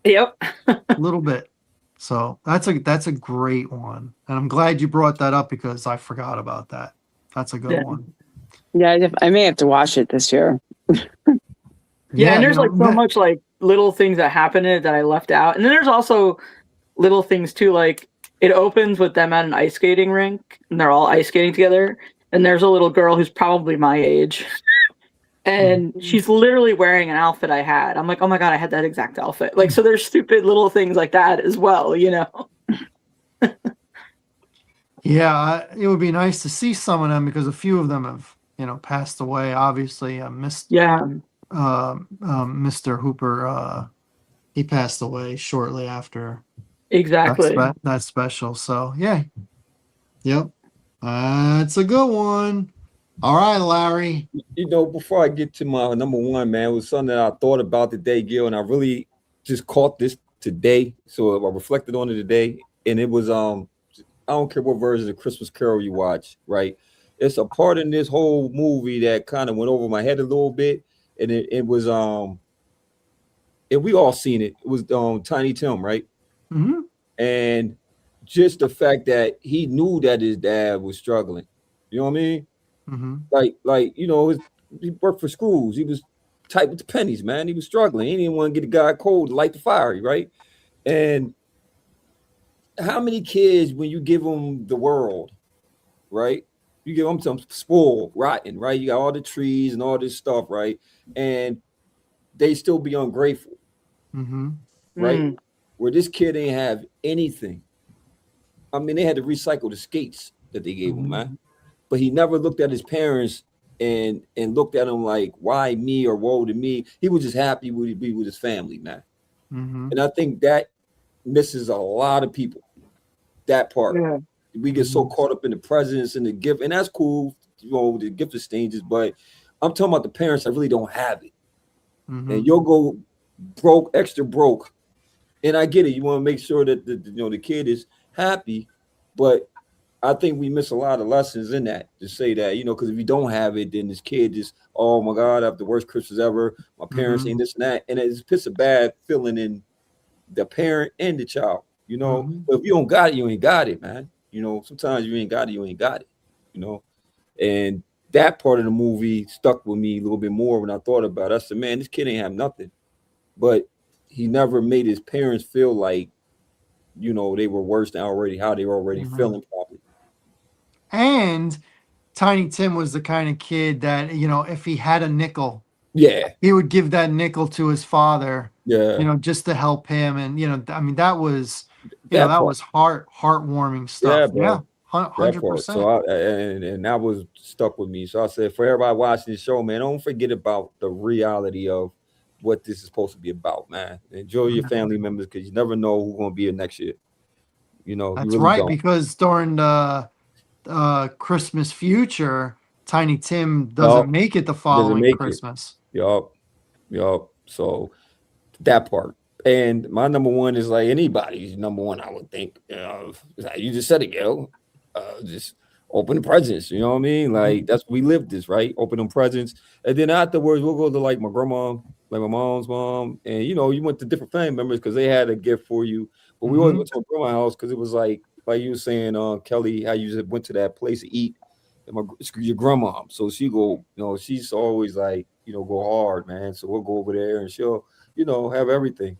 Yep. A little bit. So that's a great one, and I'm glad you brought that up because I forgot about that. That's a good one. Yeah, I may have to watch it this year. Yeah, and there's like so much like little things that happen in it that I left out, and then there's also little things too, like it opens with them at an ice skating rink, and they're all ice skating together, and there's a little girl who's probably my age. And she's literally wearing an outfit I had. I'm like, oh my God, I had that exact outfit. Like, so there's stupid little things like that as well, you know? Yeah, it would be nice to see some of them because a few of them have, passed away. Obviously, Mr. Hooper, he passed away shortly after exactly that special. So, yeah. Yep. That's a good one. All right, Larry. Before I get to my number one, man, it was something that I thought about today, Gil, and I really just caught this today. So I reflected on it today, and it was I don't care what version of Christmas Carol you watch, right? It's a part in this whole movie that kind of went over my head a little bit, and it was and we all seen it. It was Tiny Tim, right? Mm-hmm. And just the fact that he knew that his dad was struggling. You know what I mean? Mm-hmm. Like he worked for schools. He was tight with the pennies, man. He was struggling. He didn't want to get a guy cold to light the fire, right? And how many kids, when you give them the world, right? You give them some spoiled, rotten, right? You got all the trees and all this stuff, right? And they still be ungrateful, right? Where this kid ain't have anything. I mean, they had to recycle the skates that they gave him, man. But he never looked at his parents and looked at them like, why me or woe to me? He was just happy to be with his family, man. And I think that misses a lot of people, that part. Yeah. We get so caught up in the presents and the gift, and that's cool, the gift exchanges, but I'm talking about the parents that really don't have it. And you'll go broke, extra broke. And I get it. You want to make sure that the kid is happy, but I think we miss a lot of lessons in that to say that, because if you don't have it, then this kid just, oh my God, I have the worst Christmas ever. My parents ain't this and that. And it puts a bad feeling in the parent and the child, But if you don't got it, you ain't got it, man. Sometimes you ain't got it, you ain't got it, And that part of the movie stuck with me a little bit more when I thought about it. I said, man, this kid ain't have nothing. But he never made his parents feel like you know, they were worse than already how they were already feeling probably. And Tiny Tim was the kind of kid that, if he had a nickel, Yeah, he would give that nickel to his father, yeah, just to help him. And, I mean, that was, that that part. was heartwarming Yeah, stuff. Yeah, bro. That part. So 100%. and that was stuck with me. So I said, for everybody watching the show, man, don't forget about the reality of what this is supposed to be about, man. Enjoy your family members because you never know who's gonna be here next year. You know, you That's really right, don't. because during the Christmas future, Tiny Tim doesn't Yup, make it the doesn't following make it. Christmas. Yup, yup. So that part. And my number one is like anybody's number one, I would think. Like you just said it, Gil. Just open the presents. You know what I mean? Like that's we lived this, right? Open them presents. And then afterwards, we'll go to like my grandma, like my mom's mom. And you know, you went to different family members because they had a gift for you. But we always Hmm. went to my grandma's house because it was like you were saying, Kelly, how you just went to that place to eat. And your grandma. So she go, you know, she's always like, you know, go hard, man. So we'll go over there and she'll, you know, have everything.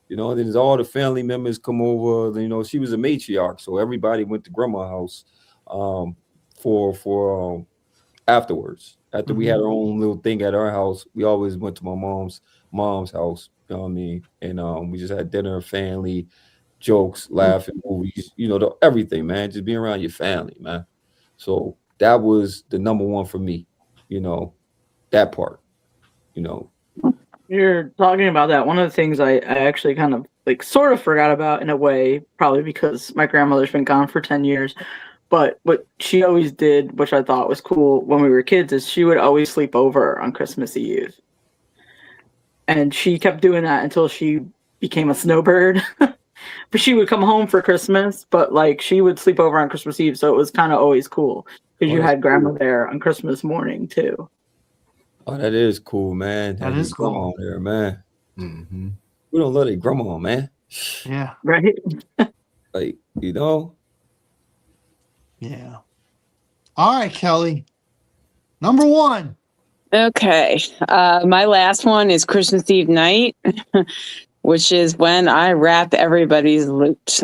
You know, and then all the family members come over. You know, she was a matriarch, so everybody went to grandma's house um, for afterwards. After we had Hmm. our own little thing at our house, we always went to my mom's house. You know what I mean? And we just had dinner, family, jokes, laughing, movies. You know, everything, man. Just being around your family, man. So that was the number one for me. You know, that part. You know, You're talking about that. One of the things I actually kind of like sort of forgot about in a way, probably because my grandmother's been gone for 10 years. But what she always did, which I thought was cool when we were kids, is she would always sleep over on Christmas Eve. And she kept doing that until she became a snowbird. But she would come home for Christmas, but like she would sleep over on Christmas Eve. So it was kind of always cool because oh, you that's had grandma cool. there on Christmas morning too. Oh, that is cool, man. That Had your is grandma cool. there, man. Hmm. We don't love their grandma, man. Yeah. Right? Like, you know, Yeah. All right, Kelly. Number one. Okay. My last one is Christmas Eve night, which is when I wrap everybody's loot.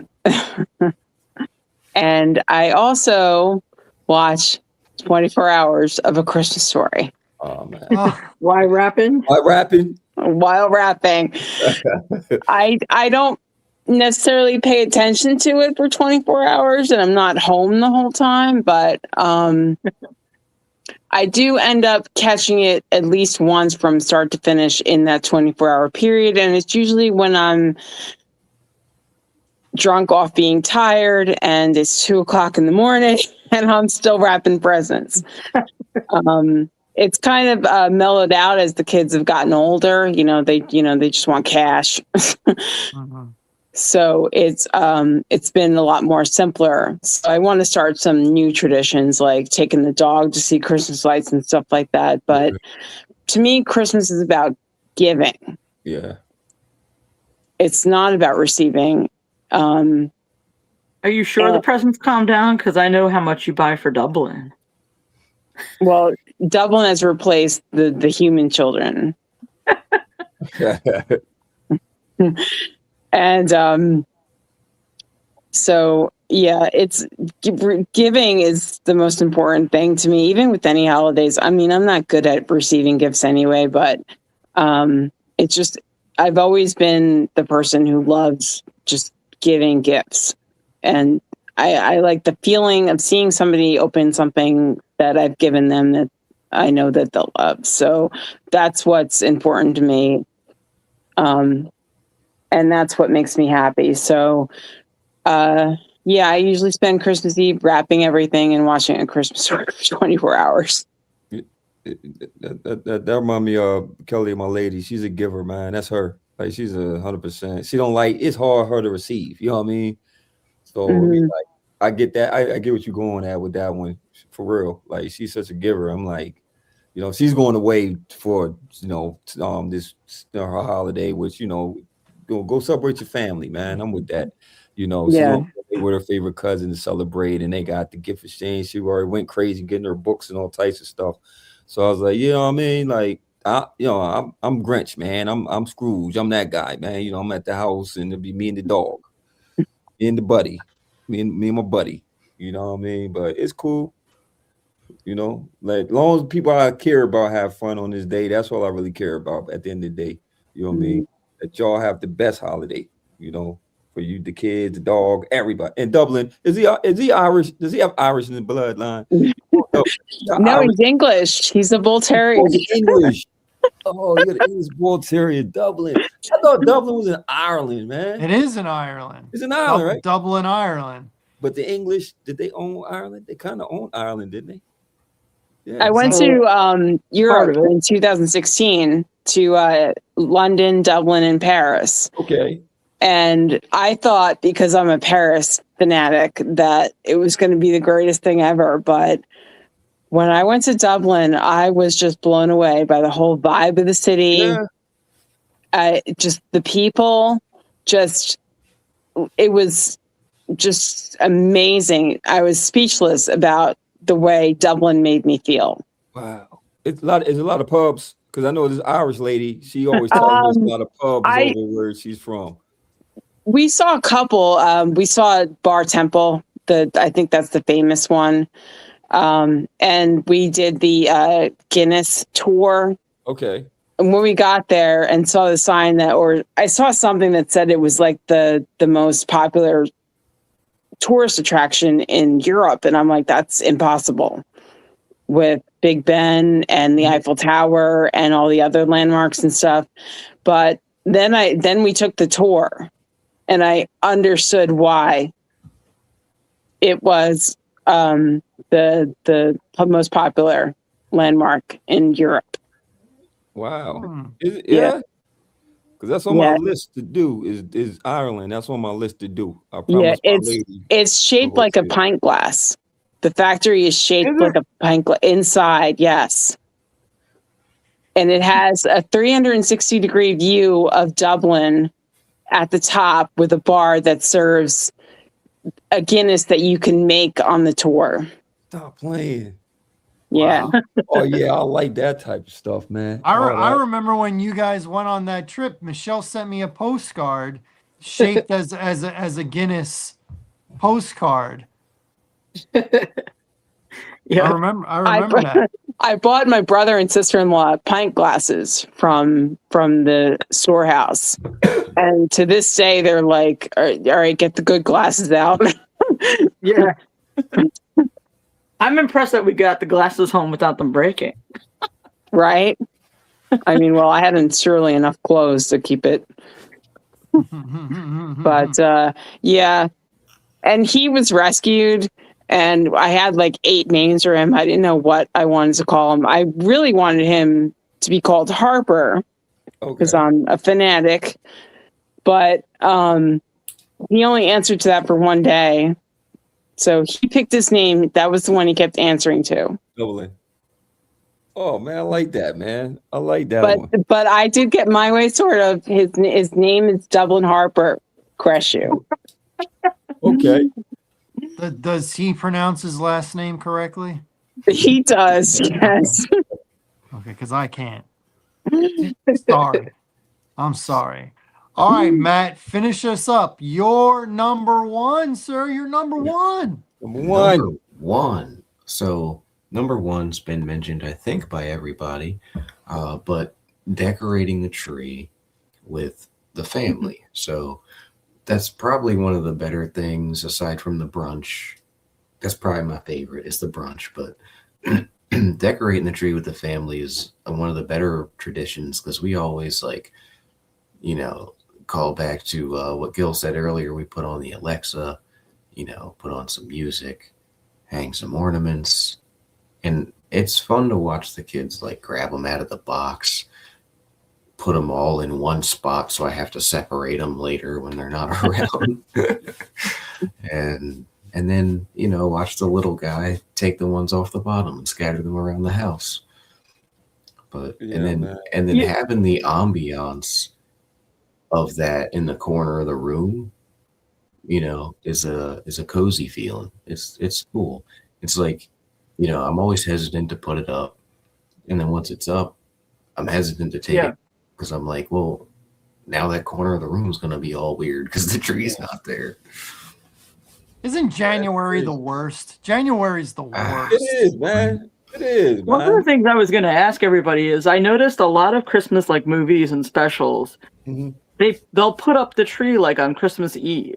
And I also watch 24 hours of A Christmas Story oh man. Oh, Why rapping? Why rapping? while wrapping. I don't necessarily pay attention to it for 24 hours and I'm not home the whole time, but I do end up catching it at least once from start to finish in that 24-hour period. And it's usually when I'm drunk off being tired and it's 2 o'clock in the morning and I'm still wrapping presents. It's kind of mellowed out as the kids have gotten older. They just want cash. mhm. So it's been a lot more simpler. So I want to start some new traditions like taking the dog to see Christmas lights and stuff like that. But to me, Christmas is about giving. Yeah. It's not about receiving. Are you sure the presents calm down? Because I know how much you buy for Dublin. Well, Dublin has replaced the human children. And so yeah, it's giving is the most important thing to me, even with any holidays. I mean, I'm not good at receiving gifts anyway, but it's just I've always been the person who loves just giving gifts, and I like the feeling of seeing somebody open something that I've given them that I know that they'll love. So that's what's important to me. And that's what makes me happy. So, yeah, I usually spend Christmas Eve wrapping everything and watching A Christmas Story for 24 hours. That remind me of Kelly, my lady. She's a giver, man. That's her. Like she's 100%. She don't like. It's hard for her to receive. You know what I mean? So I mean, like, I get that. I get what you're going at with that one for real. Like she's such a giver. I'm like, she's going away for this her holiday, which go celebrate your family, man. I'm with that. She's Yeah. going with her favorite cousin to celebrate, and they got the gift exchange. She already went crazy getting her books and all types of stuff. So I was like, you know what I mean? Like, I'm Grinch, man. I'm Scrooge. I'm that guy, man. I'm at the house, and it'll be me and the dog. and the buddy, me and my buddy. You know what I mean? But it's cool. You know, like as long as people I care about have fun on this day, that's all I really care about at the end of the day. You know what I mean? That y'all have the best holiday, you know, for you, the kids, the dog, everybody. And Dublin, is he Irish? Does he have Irish in the bloodline? No, he's English. He's a bull terrier. English. Oh, you're the English bull terrier, Dublin. I thought Dublin was in Ireland, man. It is in Ireland. It's in Ireland, right? Dublin, Ireland. But the English, did they own Ireland? They kind of owned Ireland, didn't they? Yeah. I went to Europe in 2016 to London, Dublin, and Paris. Okay. And I thought, because I'm a Paris fanatic, that it was going to be the greatest thing ever. But when I went to Dublin, I was just blown away by the whole vibe of the city. Yeah. Just the people, it was just amazing. I was speechless about the way Dublin made me feel. Wow. It's a lot of pubs, because I know this Irish lady, she always tells me there's a lot of pubs over where she's from. We saw a couple. We saw Bar Temple. I think that's the famous one. And we did the Guinness tour. Okay. And when we got there and saw the sign I saw something that said it was like the most popular tourist attraction in Europe. And I'm like, that's impossible, with Big Ben and the Eiffel Tower and all the other landmarks and stuff. But then we took the tour and I understood why it was the most popular landmark in Europe. Wow. Yeah. Because that's on my list to do is Ireland. That's on my list to do. I promise it's shaped like a pint glass. The factory is shaped like a pint glass inside. Yes. And it has a 360-degree view of Dublin at the top, with a bar that serves a Guinness that you can make on the tour. Stop playing. Yeah. Wow. Oh yeah, I like that type of stuff, man. I remember when you guys went on that trip, Michelle sent me a postcard shaped as a Guinness postcard. Yeah. I remember that. I bought my brother and sister-in-law pint glasses from the storehouse. And to this day, they're like, all right, get the good glasses out. Yeah. I'm impressed that we got the glasses home without them breaking. Right? I mean, well, I had surely enough clothes to keep it. But yeah. And he was rescued, and I had like 8 names for him. I didn't know what I wanted to call him. I really wanted him to be called Harper, because I'm a fanatic. But he only answered to that for one day. So he picked his name. That was the one he kept answering to. Dublin. Oh man, I like that, man. I like that one. But I did get my way, sort of. His name is Dublin Harper Creshu. Okay. Does he pronounce his last name correctly? He does, yes. Okay, because I can't. Sorry. I'm sorry. All right, Matt, finish us up. You're number 1, sir. You're number 1. Number one. So number 1's been mentioned, I think, by everybody, but decorating the tree with the family. So that's probably one of the better things aside from the brunch. That's probably my favorite, is the brunch, but decorating the tree with the family is one of the better traditions, because we always call back to what Gil said earlier. We put on the Alexa, put on some music, hang some ornaments, and it's fun to watch the kids grab them out of the box, put them all in one spot, so I have to separate them later when they're not around. and then watch the little guy take the ones off the bottom and scatter them around the house. But and then having the ambiance of that in the corner of the room, is a cozy feeling. It's cool. It's like, I'm always hesitant to put it up, and then once it's up, I'm hesitant to take it, because I'm like, well, now that corner of the room is going to be all weird because the tree's not there. Isn't January the worst? January's the worst. It is, man. It is, One of man. the things I was going to ask everybody is I noticed a lot of Christmas like movies and specials. Mhm. They'll put up the tree like on Christmas Eve.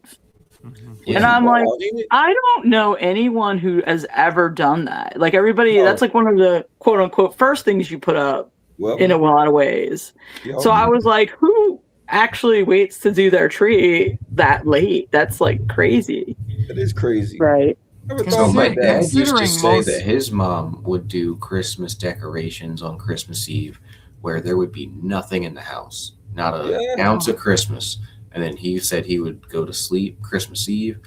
Yeah. And I'm like, Oh, ain't it? I don't know anyone who has ever done that. Like everybody, No. that's like one of the quote unquote first things you put up Well, in a lot of ways. yo, So I was like, who actually waits to do their tree that late? That's like crazy. it is crazy. Right. Never So thought my about that. dad used to Considering say most- that his mom would do Christmas decorations on Christmas Eve where there would be nothing in the house, not an Yeah. ounce of Christmas. And then he said he would go to sleep Christmas Eve,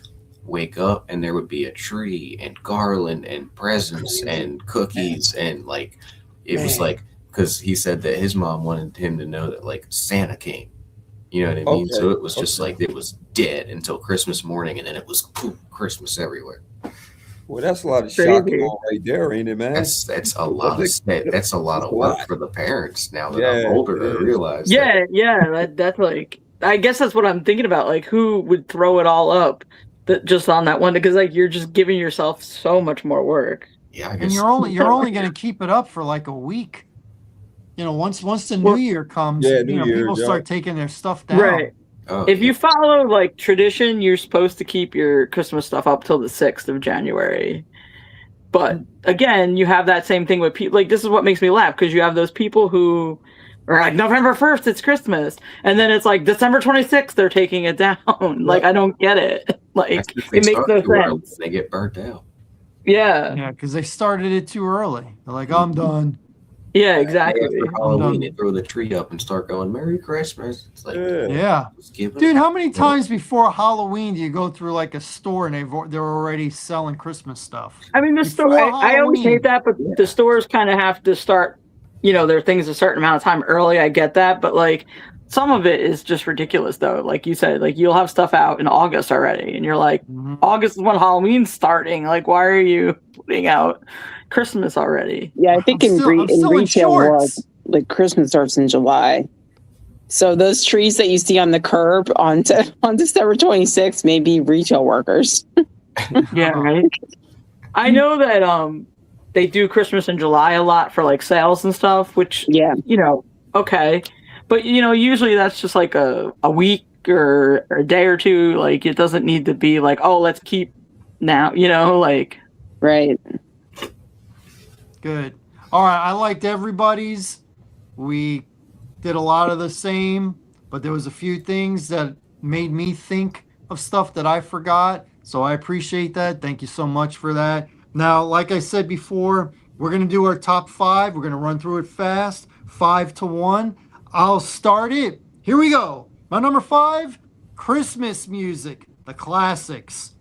wake up, and there would be a tree and garland and presents Crazy. and cookies. And like, it was Man. like, because he said that his mom wanted him to know that like Santa came. You know what I mean? Okay. So it was just Okay. like, it was dead until Christmas morning, and then it was poof, Christmas everywhere. Well, that's a lot of Crazy. shocking on right there, ain't it, man? That's a lot of That's that's a lot of a work lot. for the parents now that Yeah, I'm older. it I is. realize. That's like, I guess that's what I'm thinking about. Like, who would throw it all up just on that one? Because like you're just giving yourself so much more work. Yeah, I And guess. you're only going to keep it up for like a week. You know, once the New Well, Year comes, Yeah, New Year, people yeah. start taking their stuff down. Right. Oh, If yeah. you follow like tradition, you're supposed to keep your Christmas stuff up till the 6th of January. But again, you have that same thing with people. Like, this is what makes me laugh, because you have those people who are like, November 1st, it's Christmas. And then it's like December 26th, they're taking it down. Like, I don't get it. Like, That's if they it makes start no too early, sense. they get burnt out. Yeah. Yeah, because they started it too early. They're like, I'm done. Yeah, Day exactly. after Halloween, done. they throw the tree up and start going Merry Christmas. It's like, Yeah. Yeah. just give it Dude, a- how many times before Halloween do you go through like a store and they're already selling Christmas stuff? I mean, the Before store, I always Halloween. hate that, but the stores kind of have to start, their things a certain amount of time early. I get that. But like, some of it is just ridiculous, though. Like you said, like you'll have stuff out in August already. And you're like, Mhm. August is when Halloween's starting. Like, why are you putting out Christmas already? Yeah, I think I'm in still in retail world, shorts. like Christmas starts in July. So those trees that you see on the curb on December 26th may be retail workers. Yeah, right. I know that they do Christmas in July a lot for like sales and stuff, which Yeah. okay. But usually that's just like a week or a day or two. Like it doesn't need to be like, oh, let's keep now, like Right. Good. All right, I liked everybody's. We did a lot of the same, but there was a few things that made me think of stuff that I forgot. So I appreciate that. Thank you so much for that. Now, like I said before, we're going to do our top 5. We're going to run through it fast, 5-1. I'll start it. Here we go. My number 5, Christmas music, the classics.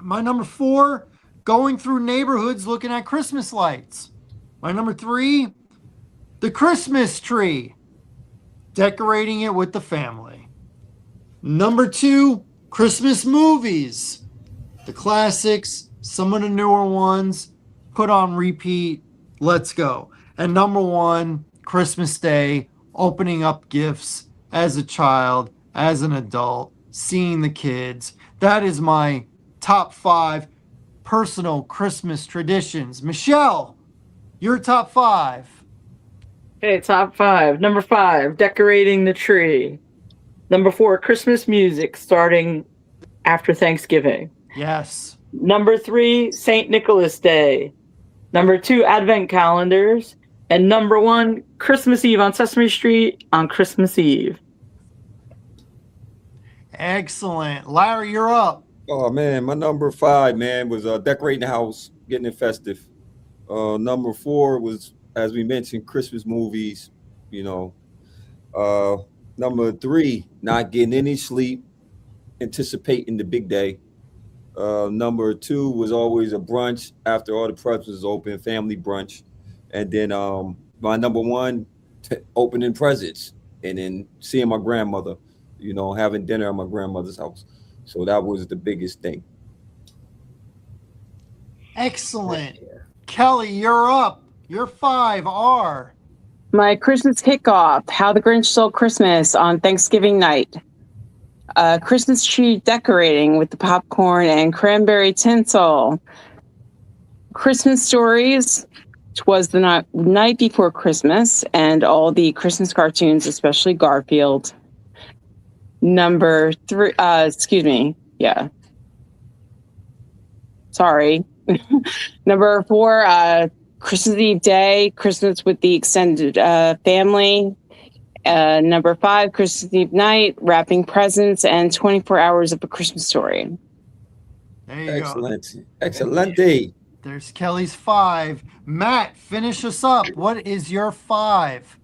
My number 4, going through neighborhoods looking at Christmas lights. My number 3, the Christmas tree, decorating it with the family. Number 2, Christmas movies, the classics, some of the newer ones, put on repeat, let's go. And number 1, Christmas Day, opening up gifts as a child, as an adult, seeing the kids. That is my top 5 personal Christmas traditions. Michelle, your top 5. okay, top 5. Number 5, decorating the tree. Number 4, Christmas music starting after Thanksgiving. Yes. Number 3, St. Nicholas Day. Number 2, Advent calendars. And number 1, Christmas Eve on Sesame Street on Christmas Eve. Excellent. Larry, you're up. Oh man, my number 5, man, was decorating the house, getting it festive. Number 4 was, as we mentioned, Christmas movies. Number 3, not getting any sleep, anticipating the big day. Number 2 was always a brunch after all the presents was open, family brunch. And then my number 1, opening presents and then seeing my grandmother, having dinner at my grandmother's house. So that was the biggest thing. Excellent. Kelly, you're up. Your 5 are. My Christmas kickoff, How the Grinch Stole Christmas on Thanksgiving night. Christmas tree decorating with the popcorn and cranberry tinsel. Christmas stories. Twas the night before Christmas, and all the Christmas cartoons, especially Garfield. Number 3, excuse me, yeah. Sorry. Number 4, Christmas Eve day, Christmas with the extended family. Number 5, Christmas Eve night, wrapping presents, and 24 hours of a Christmas story. There you Excellent. go. Excellent day. There's Kelly's 5. Matt, finish us up. What is your 5?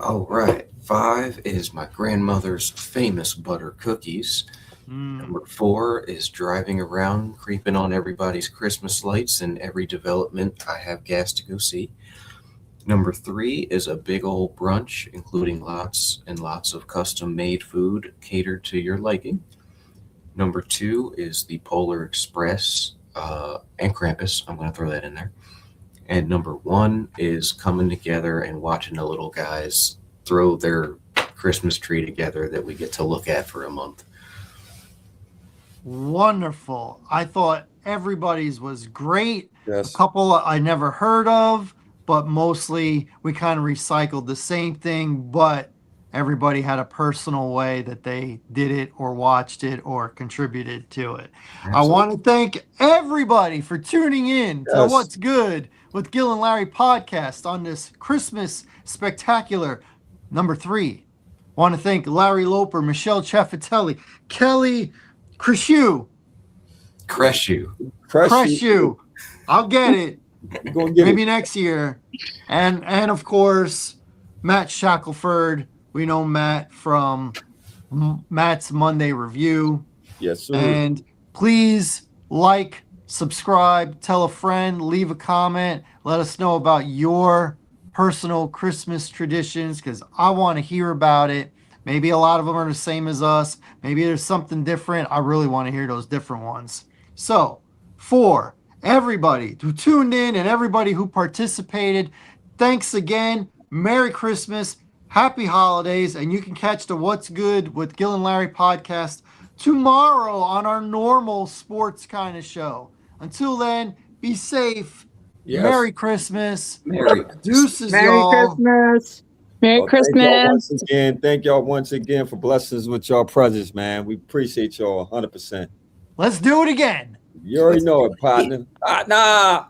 All right. 5 is my grandmother's famous butter cookies. Number 4 is driving around, creeping on everybody's Christmas lights and every development I have gas to go see. Number 3 is a big old brunch, including lots and lots of custom-made food catered to your liking. Number 2 is the Polar Express and Krampus. I'm going to throw that in there. And number 1 is coming together and watching the little guys throw their Christmas tree together that we get to look at for a month. Wonderful. I thought everybody's was great. Yes. A couple I never heard of, but mostly we kind of recycled the same thing, but everybody had a personal way that they did it or watched it or contributed to it. Absolutely. I want to thank everybody for tuning in to Yes. What's Good with Gil and Larry podcast on this Christmas spectacular number 3. Want to thank Larry Loper, Michelle Chaffatelli, Kelly Creshew. Creshew. I'll get it. You're gonna get Maybe it. next year. And of course, Matt Shackelford. We know Matt from Matt's Monday Review. Yes, sir. And please like, subscribe, tell a friend, leave a comment. Let us know about your personal Christmas traditions because I want to hear about it. Maybe a lot of them are the same as us. Maybe there's something different. I really want to hear those different ones. So, for everybody who tuned in and everybody who participated, thanks again. Merry Christmas. Happy holidays. And you can catch the What's Good with Gil and Larry podcast tomorrow on our normal sports kind of show. Until then, be safe. Yes. Merry Christmas. Merry Deuces, Merry y'all. Christmas. Merry Well, Christmas. Thank y'all once again for blessings with y'all presence, man. We appreciate y'all 100%. Let's do it again. You already know it, partner. Nah.